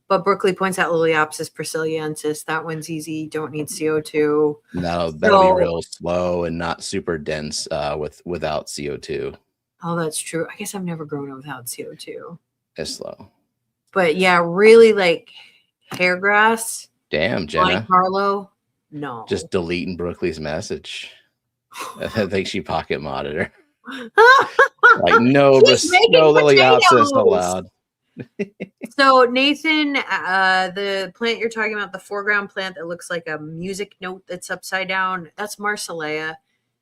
But Berkeley points out Liliopsis brasiliensis. That one's easy. Don't need CO2. No, that'll be real slow and not super dense without CO2. Oh, that's true. I guess I've never grown it without CO2. It's slow. But yeah, really like hair grass. Damn, Monte Jenna. Carlo. No. Just deleting Brooklyn's message. I think she pocket modded her. Like, no, no Liliopsis allowed. So Nathan, the plant you're talking about, the foreground plant that looks like a music note that's upside down, that's Marsilea.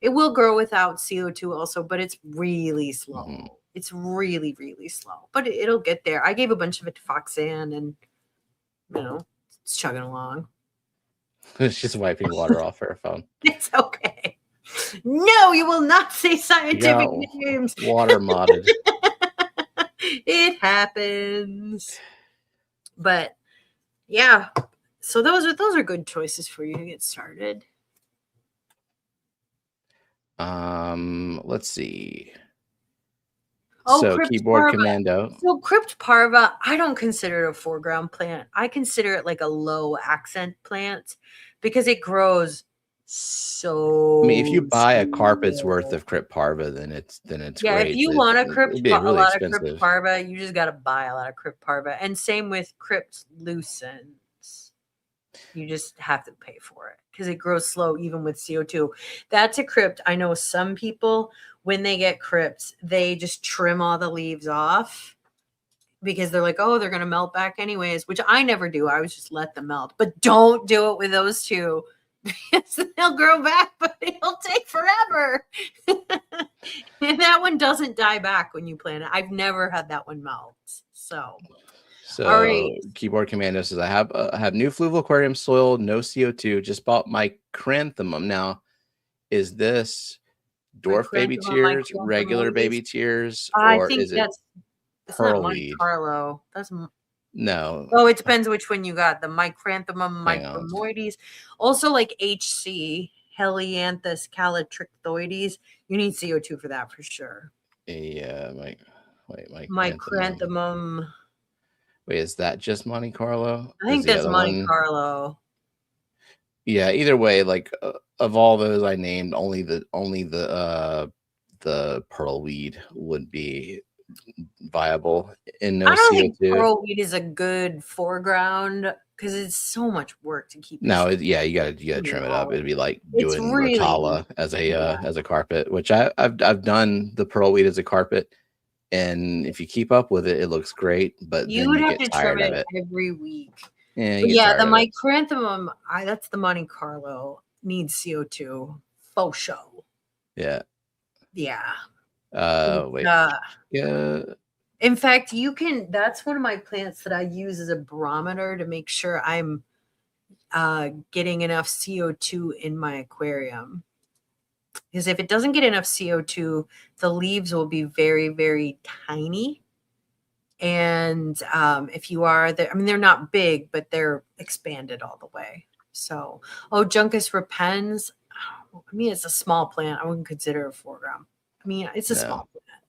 It will grow without CO2 also, but it's really slow. Mm-hmm. It's really, really slow, but it'll get there. I gave a bunch of it to Foxanne, and you know, it's chugging along. It's just wiping water off her phone. It's okay. No, you will not say scientific names. Water modded. It happens. But yeah, so those are good choices for you to get started. Let's see. Oh, so keyboard parva. commando. So crypt parva, I don't consider it a foreground plant. I consider it like a low accent plant because it grows so. I mean, if you buy a carpet's worth of crypt parva, then it's great. If you want a lot of crypt parva, you just got to buy a lot of crypt parva. And same with crypt lucens. You just have to pay for it because it grows slow even with CO2. That's a crypt. I know some people, when they get crypts, they just trim all the leaves off because they're like, oh, they're going to melt back anyways, which I never do. I always just let them melt. But don't do it with those two. They'll grow back, but it'll take forever. And that one doesn't die back when you plant it. I've never had that one melt. So all right. Keyboard commando says, I have new fluval aquarium soil, no CO2. Just bought my chrysanthemum. Now, is this dwarf baby tears, regular baby tears, or is it pearl weed? Carlo. That's no. Oh, it depends which one you got. The micranthemum micromoides. Also, like HC, Helianthus calitrichthoides. You need CO2 for that for sure. Yeah, micranthemum. Wait, is that just Monte Carlo? I think that's Monte Carlo. Yeah, either way, like of all those I named, only the pearl weed would be viable in no CO2. I don't think pearl weed is a good foreground because it's so much work to keep. No, you gotta trim it up. It'd be like doing Rotala as a carpet, which I've done the pearl weed as a carpet, and if you keep up with it, it looks great. But you would have to trim it every week. Yeah, the micranthemum, that's the Monte Carlo, needs CO2 faux show. Yeah. Wait. Yeah. In fact, that's one of my plants that I use as a barometer to make sure I'm getting enough CO2 in my aquarium. Because if it doesn't get enough CO2, the leaves will be very, very tiny. And if you are there, I mean, they're not big, but they're expanded all the way. So, Juncus repens. I mean, it's a small plant. I wouldn't consider it 4 gram. I mean, it's a small plant.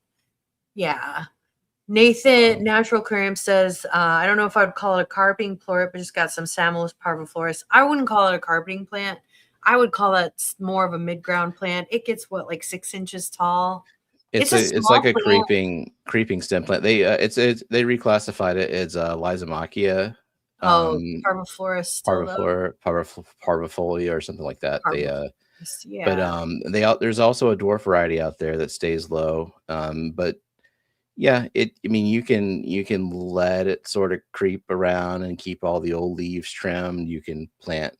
Yeah. Nathan, Natural Aquarium says, I don't know if I would call it a carpeting plant, but it's got some Samolus parviflorus. I wouldn't call it a carpeting plant. I would call it more of a mid-ground plant. It gets what, like 6 inches tall? It's like a creeping stem plant. They they reclassified it as Lysomachia. Parviflorus, parvifolia or something like that. There's also a dwarf variety out there that stays low. But yeah, I mean, you can let it sort of creep around and keep all the old leaves trimmed. You can plant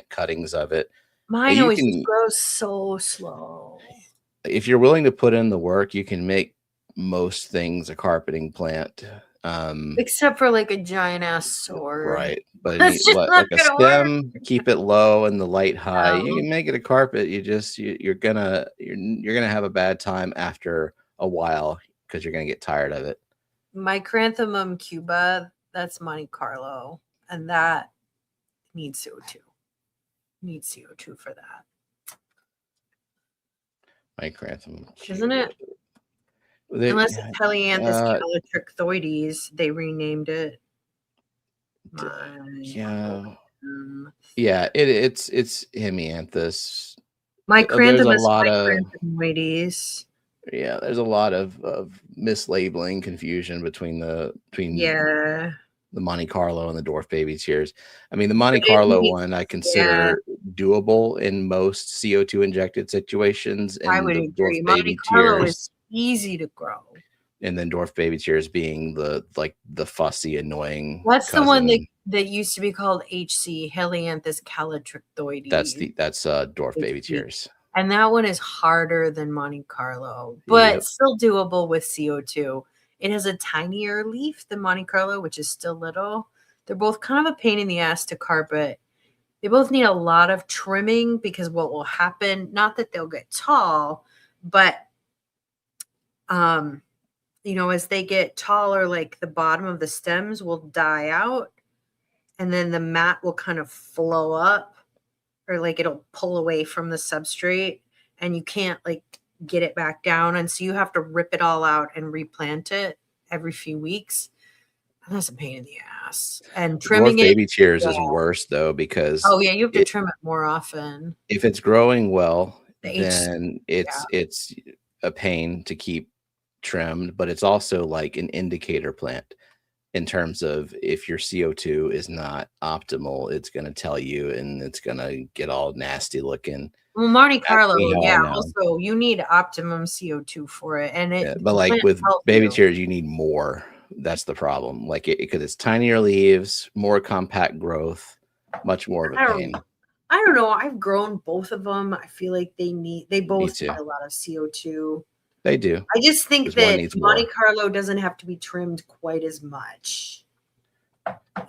cuttings of it. Mine always grows so slow. If you're willing to put in the work, you can make most things a carpeting plant. Except for like a giant ass sword. Right. But like a stem, keep it low and the light high. You can make it a carpet. You're gonna have a bad time after a while because you're gonna get tired of it. My Chrysanthemum Cuba, that's Monte Carlo, and that needs CO2. Needs CO2 for that. My Chrysanthemum, isn't it? Unless it's Helianthus calitrichoides, they renamed it. It's Hemianthus. My Chrysanthemum is Chrysanthemoides. Yeah, there's a lot of mislabeling confusion between the Monte Carlo and the dwarf baby tears. I mean, the Monte Carlo one I consider doable in most CO2 injected situations. And I would agree. Monte Carlo is easy to grow. And then dwarf baby tears being the fussy, annoying. That's cousin. The one that used to be called HC, Helianthus calitrichoides. That's dwarf baby tears. And that one is harder than Monte Carlo, but still doable with CO2. It has a tinier leaf than Monte Carlo, which is still little. They're both kind of a pain in the ass to carpet. They both need a lot of trimming because what will happen, not that they'll get tall, but as they get taller, like the bottom of the stems will die out and then the mat will kind of flow up or like it'll pull away from the substrate and you can't like get it back down. And so you have to rip it all out and replant it every few weeks. And that's a pain in the ass. And trimming baby tears is worse though, because you have to trim it more often. If it's growing well, then it's a pain to keep trimmed, but it's also like an indicator plant in terms of if your CO2 is not optimal, it's going to tell you and it's going to get all nasty looking. Well, Monte Carlo, also you need optimum CO2 for it. And but like with baby tears, you need more. That's the problem. Like because it's tinier leaves, more compact growth, much more of a pain. I don't know. I've grown both of them. I feel like they both need a lot of CO2. They do. I just think that Monte Carlo doesn't have to be trimmed quite as much.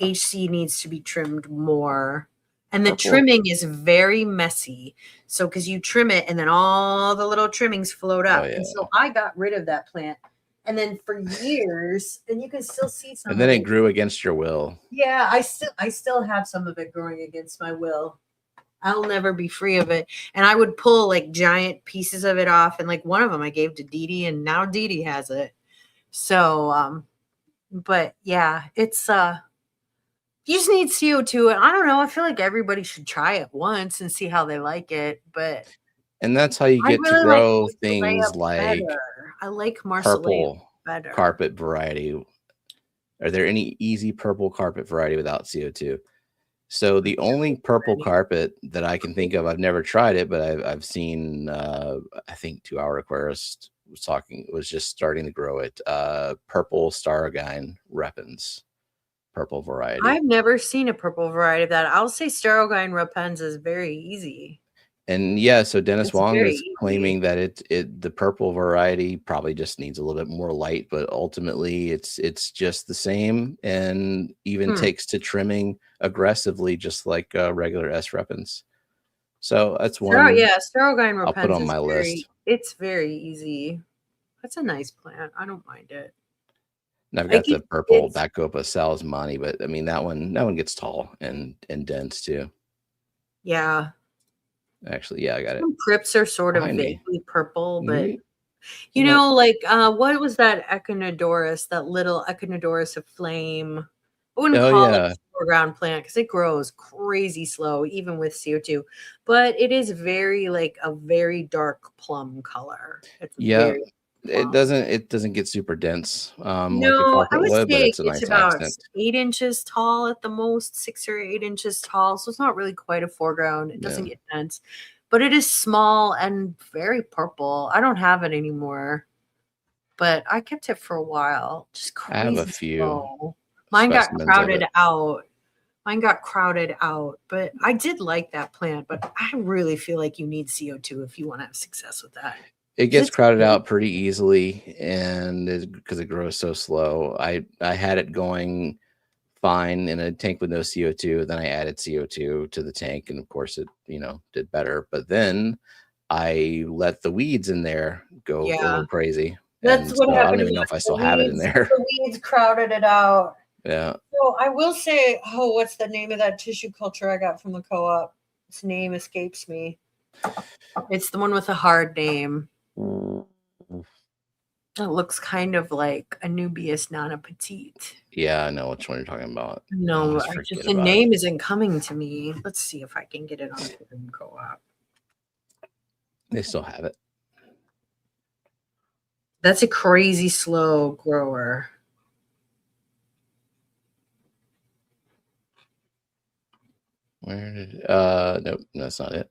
HC needs to be trimmed more. And the trimming is very messy. So, because you trim it and then all the little trimmings float up. And so I got rid of that plant. And then for years, and you can still see some. And then it grew against your will. Yeah, I still have some of it growing against my will. I'll never be free of it. And I would pull like giant pieces of it off. And like one of them I gave to Dee Dee and now Dee Dee has it. So, but yeah, it's, you just need CO2. And I don't know. I feel like everybody should try it once and see how they like it. And that's how you get to grow things like I like Marcellus better. Carpet variety. Are there any easy purple carpet variety without CO2? So the only purple carpet that I can think of, I've never tried it, but I've seen, I think 2 Hour Aquarist was just starting to grow it. Purple Starogine repens, purple variety. I've never seen a purple variety of that. I'll say Starogine repens is very easy. And so Dennis Wong is claiming that the purple variety probably just needs a little bit more light, but ultimately it's just the same and even takes to trimming aggressively, just like regular S repens. So that's one. Starogine repens. I'll put on my list. It's very easy. That's a nice plant. I don't mind it. And I've Like got the purple it's Bacopa Salismani, but I mean that one gets tall and dense too. yeah. Actually, yeah, I got it Some crypts are sort of behind me. vaguely purple, but Maybe you no. know, like what was that Echinodorus, that little Echinodorus of flame? I wouldn't Oh call it yeah, a foreground plant because it grows crazy slow, even with CO2. But it is very like a very dark plum color. It's yeah. very It plum. doesn't get super dense, like a No, I carpet would would, but say it it's a gets nice about accent. 8 inches tall at the most, 6 or 8 inches tall. So it's not really quite a foreground. It doesn't Yeah, get dense, but it is small and very purple. I don't have it anymore, but I kept it for a while. Just I have a crazy few slow. Mine got specimens of crowded it. out. Mine got crowded out, but I did like that plant. But I really feel like you need CO2 if you want to have success with that. It 'Cause gets it's crowded big. out pretty easily, and because it grows so slow. I had it going fine in a tank with no CO2. Then I added CO2 to the tank, and of course it did better. But then I let the weeds in there go a Yeah, little crazy, that's and what so I don't happened to even me. know if I still have it in there. The weeds crowded it out. Yeah, So I will say, oh, what's the name of that tissue culture I got from the co-op? Its name escapes me. It's the one with a hard name. It looks kind of like Anubias nana petite. yeah, I know which one you're talking about. I No, always I just forget the about it. name isn't coming to me. Let's see if I can get it on Food Co-op. They still have it. That's a crazy slow grower. Where did nope, that's not it.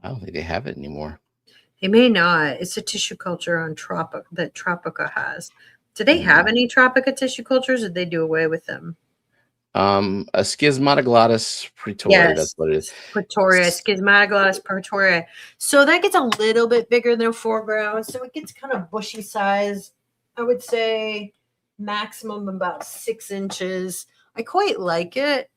I don't think they have it anymore. They may not. It's a tissue culture on Tropic that Tropica has. Do they have Mm. any Tropica tissue cultures? Or did they do away with them? A schismatoglottis praetori, that's Yes. what it is. Pretoria, schismatoglottis pretoria. So that gets a little bit bigger than a foreground. So it gets kind of bushy size. I would say maximum about 6 inches. I quite like it.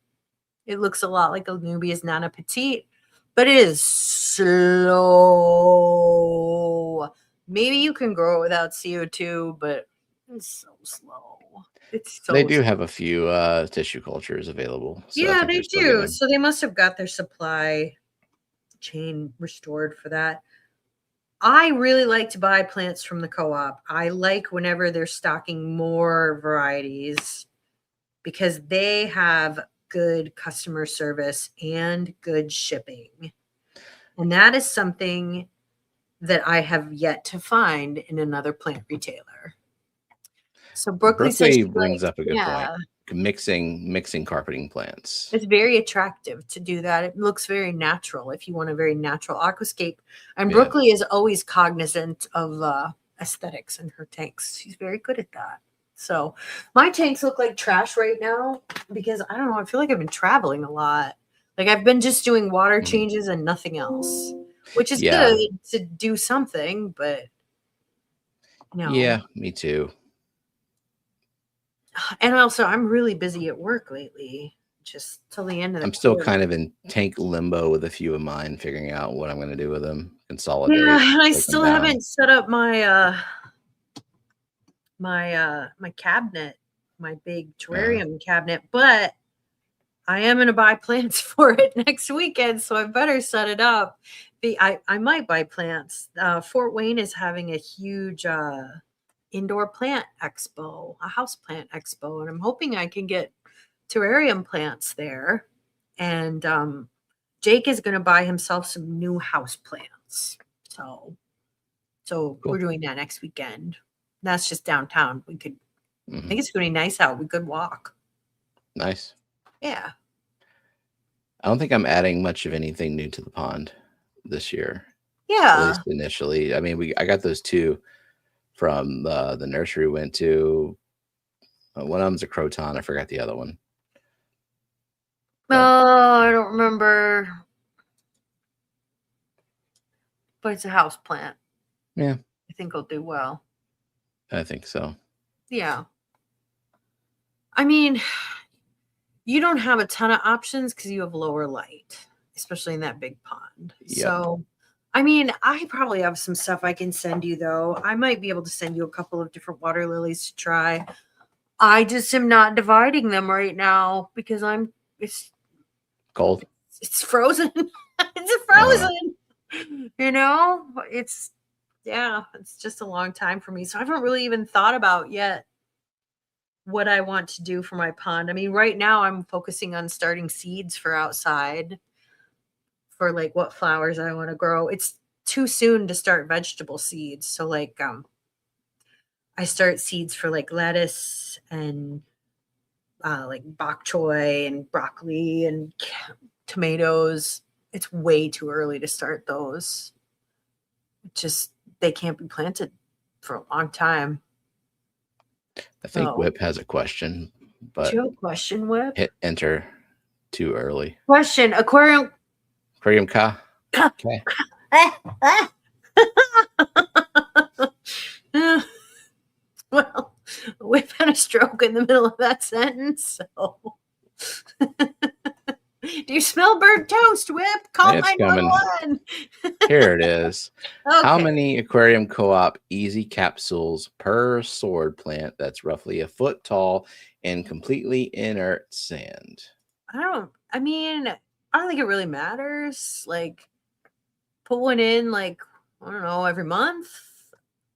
It looks a lot like a Nubia's Nana Petite, but it is slow. Maybe you can grow it without CO2, but it's so slow. It's They so do slow. have a few tissue cultures available, so I Yeah, think they they're still getting do. them. So they must have got their supply chain restored for that. I really like to buy plants from the co-op. I like whenever they're stocking more varieties because they have good customer service and good shipping. And that is something that I have yet to find in another plant retailer. So Brooklyn says Brooklyn she brings likes, up a good point. yeah, Mixing carpeting plants. it's very attractive to do that. It looks very natural if you want a very natural aquascape. And Yeah. Brooklyn is always cognizant of aesthetics in her tanks. She's very good at that. So my tanks look like trash right now because I don't know. I feel like I've been traveling a lot. Like I've been just doing water Mhm. changes and nothing else, which is Yeah. good to do something, but no. Yeah, me too. And also, I'm really busy at work lately, just till the end of the I'm still quarter. kind of in tank limbo with a few of mine, figuring out what I'm going to do with them, Yeah, consolidate, and I take them still down. haven't set up my my cabinet, my big terrarium cabinet, but I am gonna buy plants for it next weekend, so I better set it up. I might buy plants. Fort Wayne is having a huge indoor plant expo, a house plant expo, and I'm hoping I can get terrarium plants there. And Jake is going to buy himself some new house plants. So we're Cool. doing that next weekend. That's just downtown. I think Mhm. it's going to be nice out. We could walk. Nice. Yeah. I don't think I'm adding much of anything new to the pond this year, at Yeah. least initially. I mean, I got those two from the nursery we went to. One of them's a croton. I forgot the other one. Oh, I don't remember. But it's a house plant. Yeah, I think it'll do well. I think so. Yeah. I mean, you don't have a ton of options because you have lower light, especially in that big pond. Yep. So I mean, I probably have some stuff I can send you though. I might be able to send you a couple of different water lilies to try. I just am not dividing them right now because Cold. it's frozen. It's Uh, frozen. You know, it's just a long time for me. So I haven't really even thought about yet what I want to do for my pond. I mean, right now I'm focusing on starting seeds for outside for like what flowers I want to grow. It's too soon to start vegetable seeds. So like I start seeds for like lettuce and like bok choy and broccoli and tomatoes. It's way too early to start those. Just they can't be planted for a long time. I think So, Whip has a question, but do question, Whip? hit enter too early. Question, aquarium. Aquarium Ka. Okay. Well, Whip had a stroke in the middle of that sentence, so. Do you smell burnt toast, Whip? Call It's coming. 911. Here it is. Okay. How many aquarium co-op easy capsules per sword plant that's roughly a foot tall and completely inert sand? I don't think it really matters. Like, put one in, like, I don't know, every month.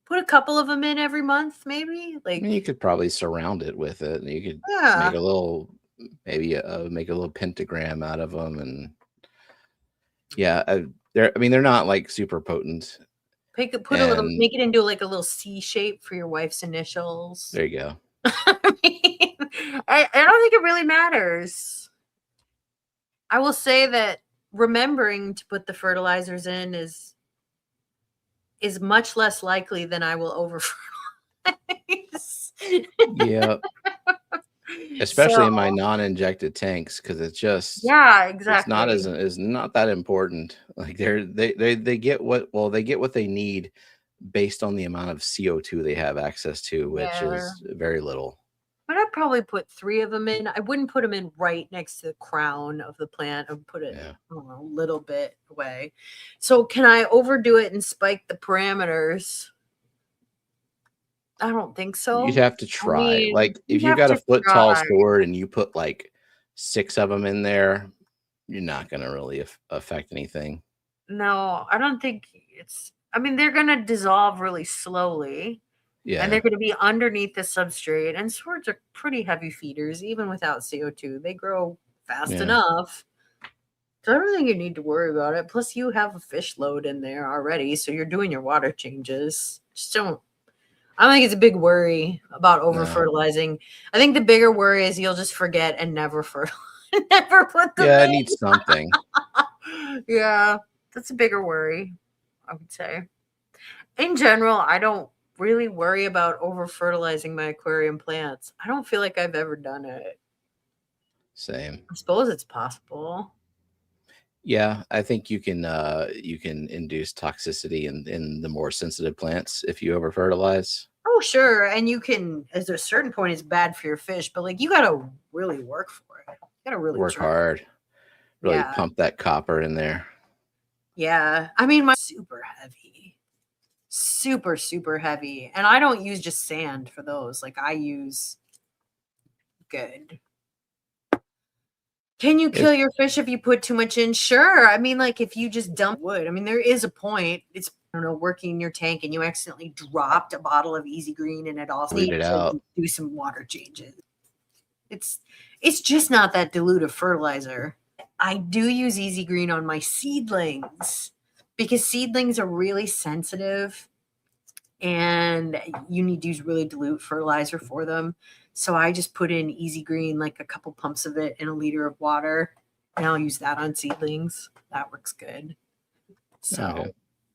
Put a couple of them in every month, maybe. I Like, mean, you could probably surround it with it. You could yeah, make a little, maybe make a little pentagram out of them, and yeah, they're not like super potent. put a little, make it into like a little C shape for your wife's initials. There you go. I mean, I don't think it really matters. I will say that remembering to put the fertilizers in is much less likely than I will over fertilize. Yeah. Especially in my non-injected tanks, because it's just exactly. It's not that important. Like they get what they need based on the amount of CO2 they have access to, which is very little. But I'd probably put 3 of them in. I wouldn't put them in right next to the crown of the plant. I would put it a little bit away. So can I overdo it and spike the parameters? I don't think so. You'd have to try. Like if you got a foot tall sword and you put like 6 of them in there, you're not going to really affect anything. No, I don't think they're going to dissolve really slowly. Yeah. And they're going to be underneath the substrate. And swords are pretty heavy feeders, even without CO2. They grow fast enough. So I don't think you need to worry about it. Plus, you have a fish load in there already. So you're doing your water changes. I don't think it's a big worry about over fertilizing. I think the bigger worry is you'll just forget and never fertilize. Never put them in. I need something. Yeah, that's a bigger worry, I would say. In general, I don't really worry about over fertilizing my aquarium plants. I don't feel like I've ever done it. Same. I suppose it's possible. Yeah, I think you can induce toxicity in the more sensitive plants if you over fertilize. Oh, sure. And you can, at a certain point, it's bad for your fish, but like you got to really work for it. You got to really work hard. Really pump that copper in there. Yeah. I mean, my super heavy. Super, super heavy. And I don't use just sand for those. Like I use good. Can you kill your fish if you put too much in? Sure. I mean, like if you just dump wood, I mean, there is a point. It's, I don't know, working in your tank and you accidentally dropped a bottle of Easy Green and it all leave it out. Do some water changes. It's just not that dilutive fertilizer. I do use Easy Green on my seedlings because seedlings are really sensitive and you need to use really dilute fertilizer for them. So I just put in Easy Green, like a couple pumps of it in a liter of water, and I'll use that on seedlings. That works good. So,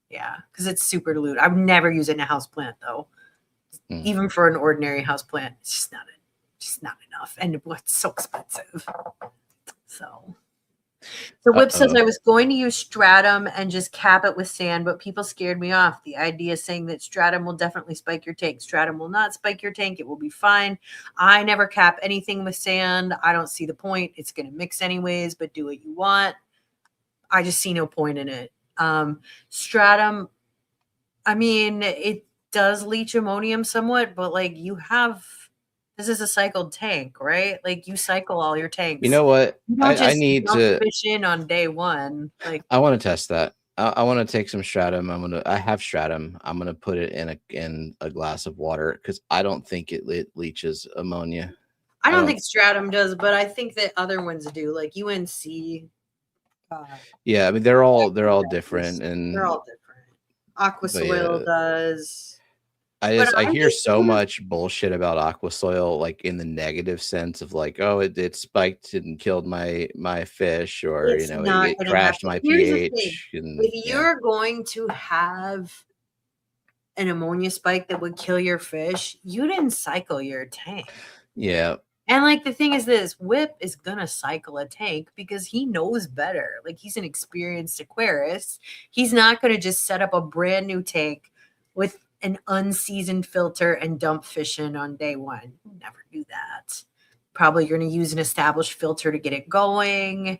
yeah, because it's super dilute. I would never use it in a house plant, though. Even for an ordinary house plant, it's just not enough. And what's so expensive. So Whip says I was going to use stratum and just cap it with sand, but people scared me off. The idea saying that stratum will definitely spike your tank. Stratum will not spike your tank. It will be fine. I never cap anything with sand. I don't see the point. It's going to mix anyways, but do what you want. I just see no point in it. Stratum, I mean, it does leach ammonium somewhat, but like this is a cycled tank, right? Like you cycle all your tanks. You know what? You don't I just need dump to. fish in on day one. Like I want to test that. I want to take some stratum. I have stratum. I'm gonna put it in a glass of water because I don't think it leaches ammonia. I don't think Stratum does, but I think that other ones do, like UNC. Yeah, I mean they're all different, and they're all different. Aquasoil does. I hear so much bullshit about aquasoil, like in the negative sense of like, oh, it spiked and killed my fish, or it crashed my pH. If you're going to have an ammonia spike that would kill your fish, you didn't cycle your tank. Yeah. And like the thing is this, WYP is gonna cycle a tank because he knows better. Like he's an experienced aquarist. He's not gonna just set up a brand new tank with an unseasoned filter and dump fish in on day one. Never do that. Probably you're gonna use an established filter to get it going,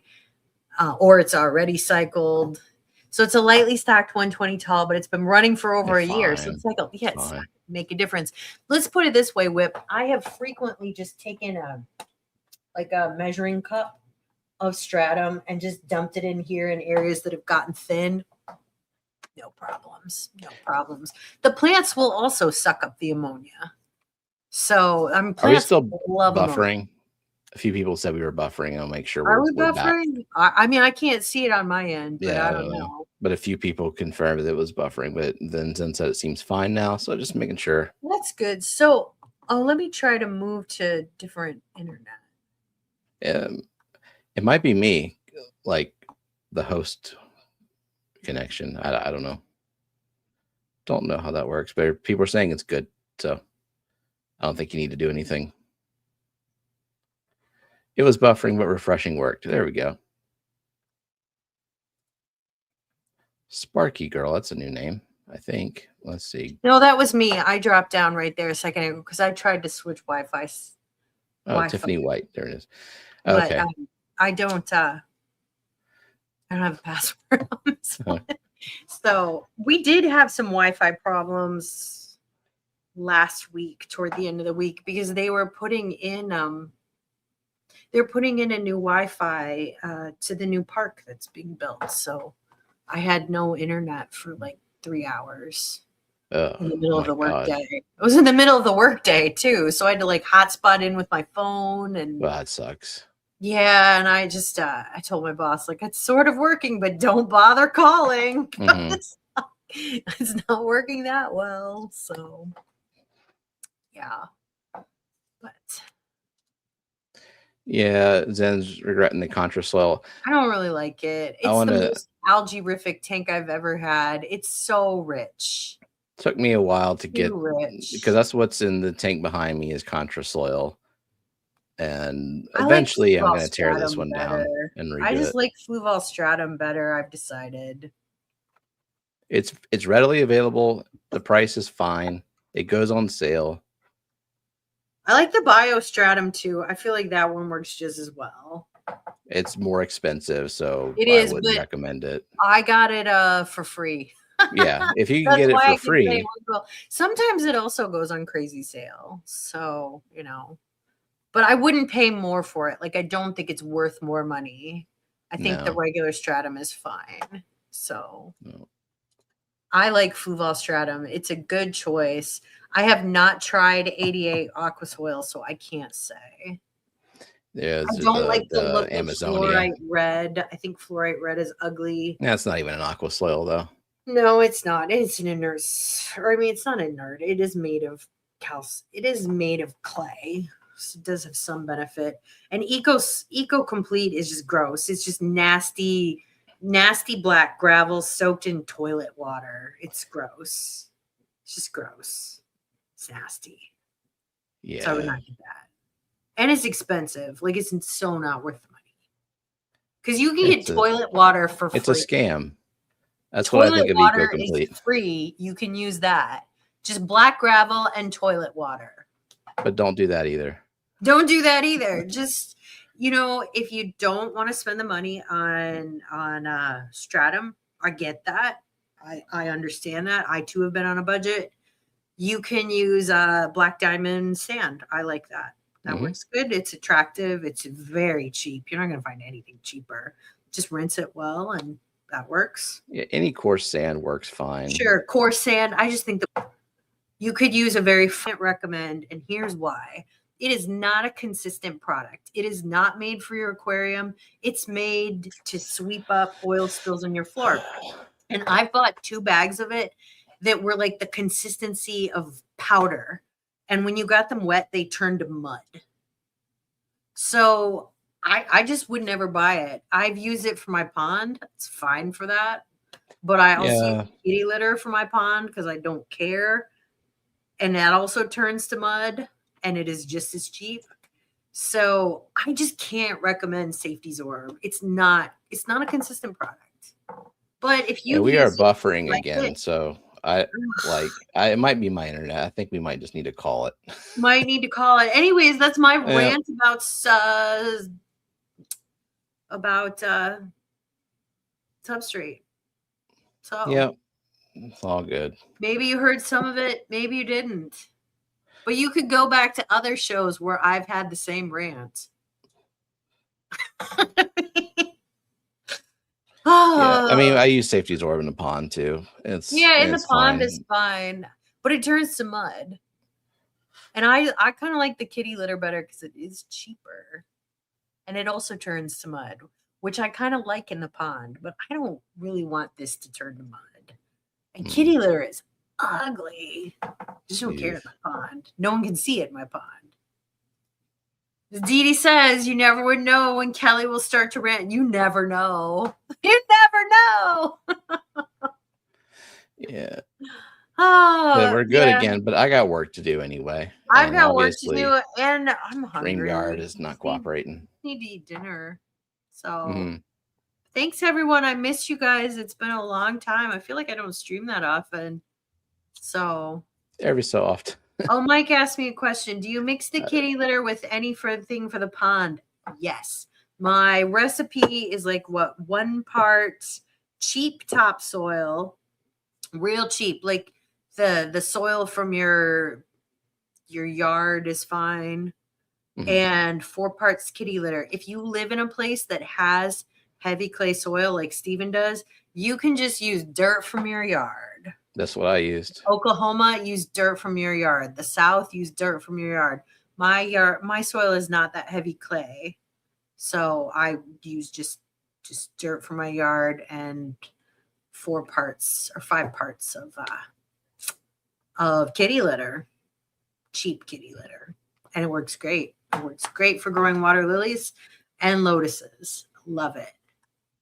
or it's already cycled. So it's a lightly stocked 120 tall, but it's been running for over a year. So it's cycled. Yeah, it's make a difference. Let's put it this way, WYP. I have frequently just taken a measuring cup of stratum and just dumped it in here in areas that have gotten thin. No problems. No problems. The plants will also suck up the ammonia. So are we still buffering? Ammonia. A few people said we were buffering. I'll make sure we're buffering. I mean, I can't see it on my end, but I don't know. But a few people confirmed that it was buffering, but then Zen said it seems fine now. So just making sure. That's good. So let me try to move to different internet. It might be me, like the host connection. I don't know. Don't know how that works, but people are saying it's good. So I don't think you need to do anything. It was buffering, but refreshing worked. There we go. Sparky Girl. That's a new name, I think. Let's see. No, that was me. I dropped down right there a second ago because I tried to switch Wi-Fi. Tiffany White. There it is. Okay. But, I don't have a password on this one. So we did have some Wi-Fi problems last week toward the end of the week because they were putting in they're putting in a new Wi-Fi to the new park that's being built. So I had no internet for like 3 hours in the middle of the workday. It was in the middle of the workday too. So I had to like hotspot in with my phone. And well, that sucks. Yeah. And I just, I told my boss, like, it's sort of working, but don't bother calling. Mm-hmm. It's not working that well. So yeah. But yeah, Zen's regretting the contrasoil. I don't really like it. It's the most algae-rific tank I've ever had. It's so rich. Took me a while to get because that's what's in the tank behind me is contrasoil. And eventually I'm going to tear this one down and redo it. I just like Fluval stratum better, I've decided. It's readily available. The price is fine. It goes on sale. I like the biostratum too. I feel like that one works just as well. It's more expensive, so I wouldn't recommend it. I got it for free. Yeah, if you can get it for free. Sometimes it also goes on crazy sale. So, but I wouldn't pay more for it. Like, I don't think it's worth more money. I think the regular stratum is fine. So I like Fluval stratum. It's a good choice. I have not tried 88 aquasoil, so I can't say. Yeah, I don't like the look of fluorite red. I think fluorite red is ugly. That's not even an aquasoil, though. No, it's not. It's an inert. Or I mean, it's not inert. It is made of It is made of clay. So it does have some benefit. And Eco Complete is just gross. It's just nasty black gravel soaked in toilet water. It's gross. It's just gross. It's nasty. Yeah. So I would not get that. And it's expensive. Like, it's so not worth the money. Because you can get toilet water for free. It's a scam. That's toilet what I think of Eco Complete. Is free. You can use that. Just black gravel and toilet water. But don't do that either. Don't do that either. Just, if you don't want to spend the money on stratum, I get that. I understand that. I too have been on a budget. You can use black diamond sand. I like that. That works good. It's attractive. It's very cheap. You're not going to find anything cheaper. Just rinse it well, and that works. Yeah, any coarse sand works fine. Sure, coarse sand. I just think that you could use a very recommend, and here's why. It is not a consistent product. It is not made for your aquarium. It's made to sweep up oil spills on your floor. And I bought 2 bags of it that were like the consistency of powder. And when you got them wet, they turned to mud. So I just would never buy it. I've used it for my pond. It's fine for that. But I also use kitty litter for my pond because I don't care. And that also turns to mud, and it is just as cheap. So I just can't recommend Safety Zorb. It's not a consistent product. But if you we are buffering again, so it might be my internet. I think we might just need to call it. Might need to call it. Anyways, that's my rant about substrate. So yeah, it's all good. Maybe you heard some of it, maybe you didn't. But you could go back to other shows where I've had the same rant. Yeah, I mean, I use Safety Zorb in the pond too. In the pond is fine, but it turns to mud. And I kind of like the kitty litter better because it is cheaper, and it also turns to mud, which I kind of like in the pond. But I don't really want this to turn to mud. And kitty litter is ugly. I just don't care in my pond. No one can see it in my pond. Dee Dee says you never would know when Kelley will start to rant. You never know. You never know. Yeah. Oh, we're good again, but I got work to do anyway. I've got work to do, and I'm hungry. Green Yard is not cooperating. Need to eat dinner. So thanks, everyone. I miss you guys. It's been a long time. I feel like I don't stream that often. So every so often. Oh, Mike asked me a question. Do you mix the kitty litter with anything for the pond? Yes. My recipe is like 1 part cheap topsoil, real cheap. Like the soil from your yard is fine, and 4 parts kitty litter. If you live in a place that has heavy clay soil like Stephen does, you can just use dirt from your yard. That's what I used. Oklahoma, use dirt from your yard. The South, use dirt from your yard. My soil is not that heavy clay, so I use just dirt from my yard and 4 parts or 5 parts of kitty litter, cheap kitty litter, and it works great. It works great for growing water lilies and lotuses. Love it,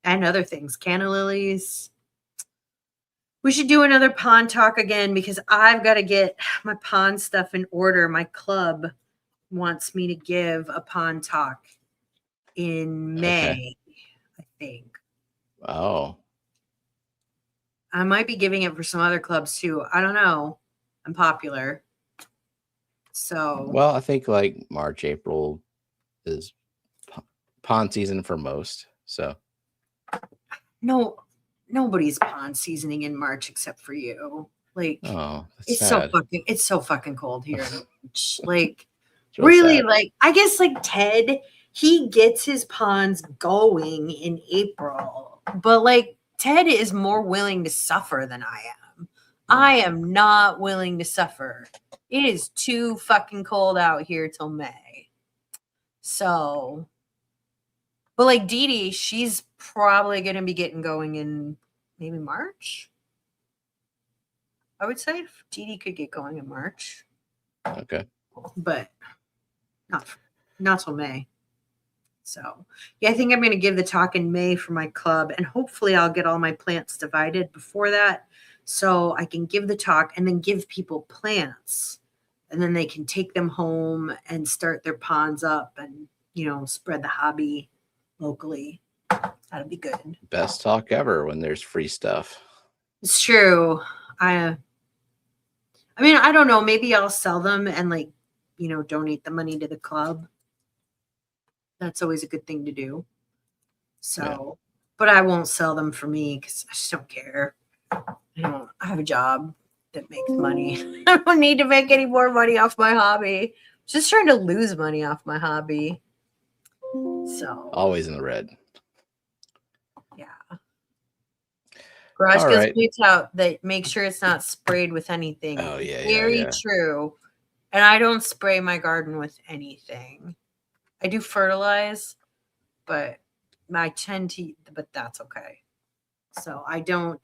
and other things, canna lilies. We should do another pond talk again because I've got to get my pond stuff in order. My club wants me to give a pond talk in May, I think. Oh. I might be giving it for some other clubs too. I don't know. I'm popular. So. Well, I think like March, April is pond season for most. So. No. Nobody's pond seasoning in March except for you. Like, it's sad. so fucking cold here. Like, really sad. Like, I guess like Ted, he gets his ponds going in April, but like Ted is more willing to suffer than I am. I am not willing to suffer. It is too fucking cold out here till May. So, but like Dee Dee, she's probably going to be getting going in maybe March. I would say Dee Dee could get going in March. Okay. But not till May. So, yeah, I think I'm going to give the talk in May for my club, and hopefully I'll get all my plants divided before that so I can give the talk and then give people plants, and then they can take them home and start their ponds up and, spread the hobby locally. That'd be good. Best talk ever when there's free stuff. It's true. I mean, I don't know. Maybe I'll sell them and donate the money to the club. That's always a good thing to do. So, but I won't sell them for me because I just don't care. I have a job that makes money. I don't need to make any more money off my hobby. Just trying to lose money off my hobby. So Always in the red. yeah. Garage All Gills right. points out that make sure it's not sprayed with anything. Oh yeah, Very yeah. true. And I don't spray my garden with anything. I do fertilize, but I tend to, but that's okay. So I don't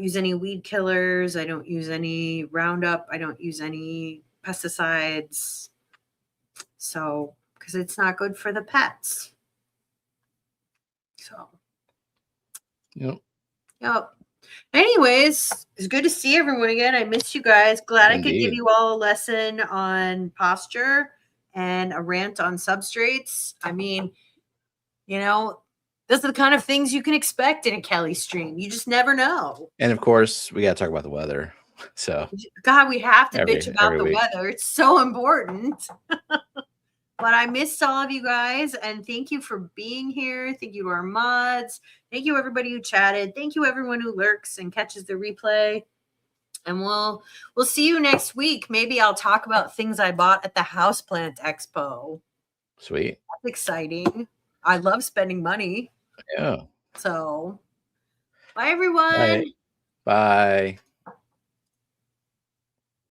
use any weed killers. I don't use any Roundup. I don't use any pesticides. So, because it's not good for the pets. So, Yep. Anyways, it's good to see everyone again. I missed you guys. Glad I could give Indeed. you all a lesson on posture and a rant on substrates. I mean, those are the kind of things you can expect in a Kelley stream. You just never know. And of course, we got to talk about the weather. So, God, we have to bitch about every the week. weather. It's so important. But I missed all of you guys, and thank you for being here. Thank you to our mods. Thank you everybody who chatted. Thank you everyone who lurks and catches the replay. And we'll see you next week. Maybe I'll talk about things I bought at the Houseplant Expo. Sweet. That's exciting. I love spending money. Yeah. So, bye everyone. Bye.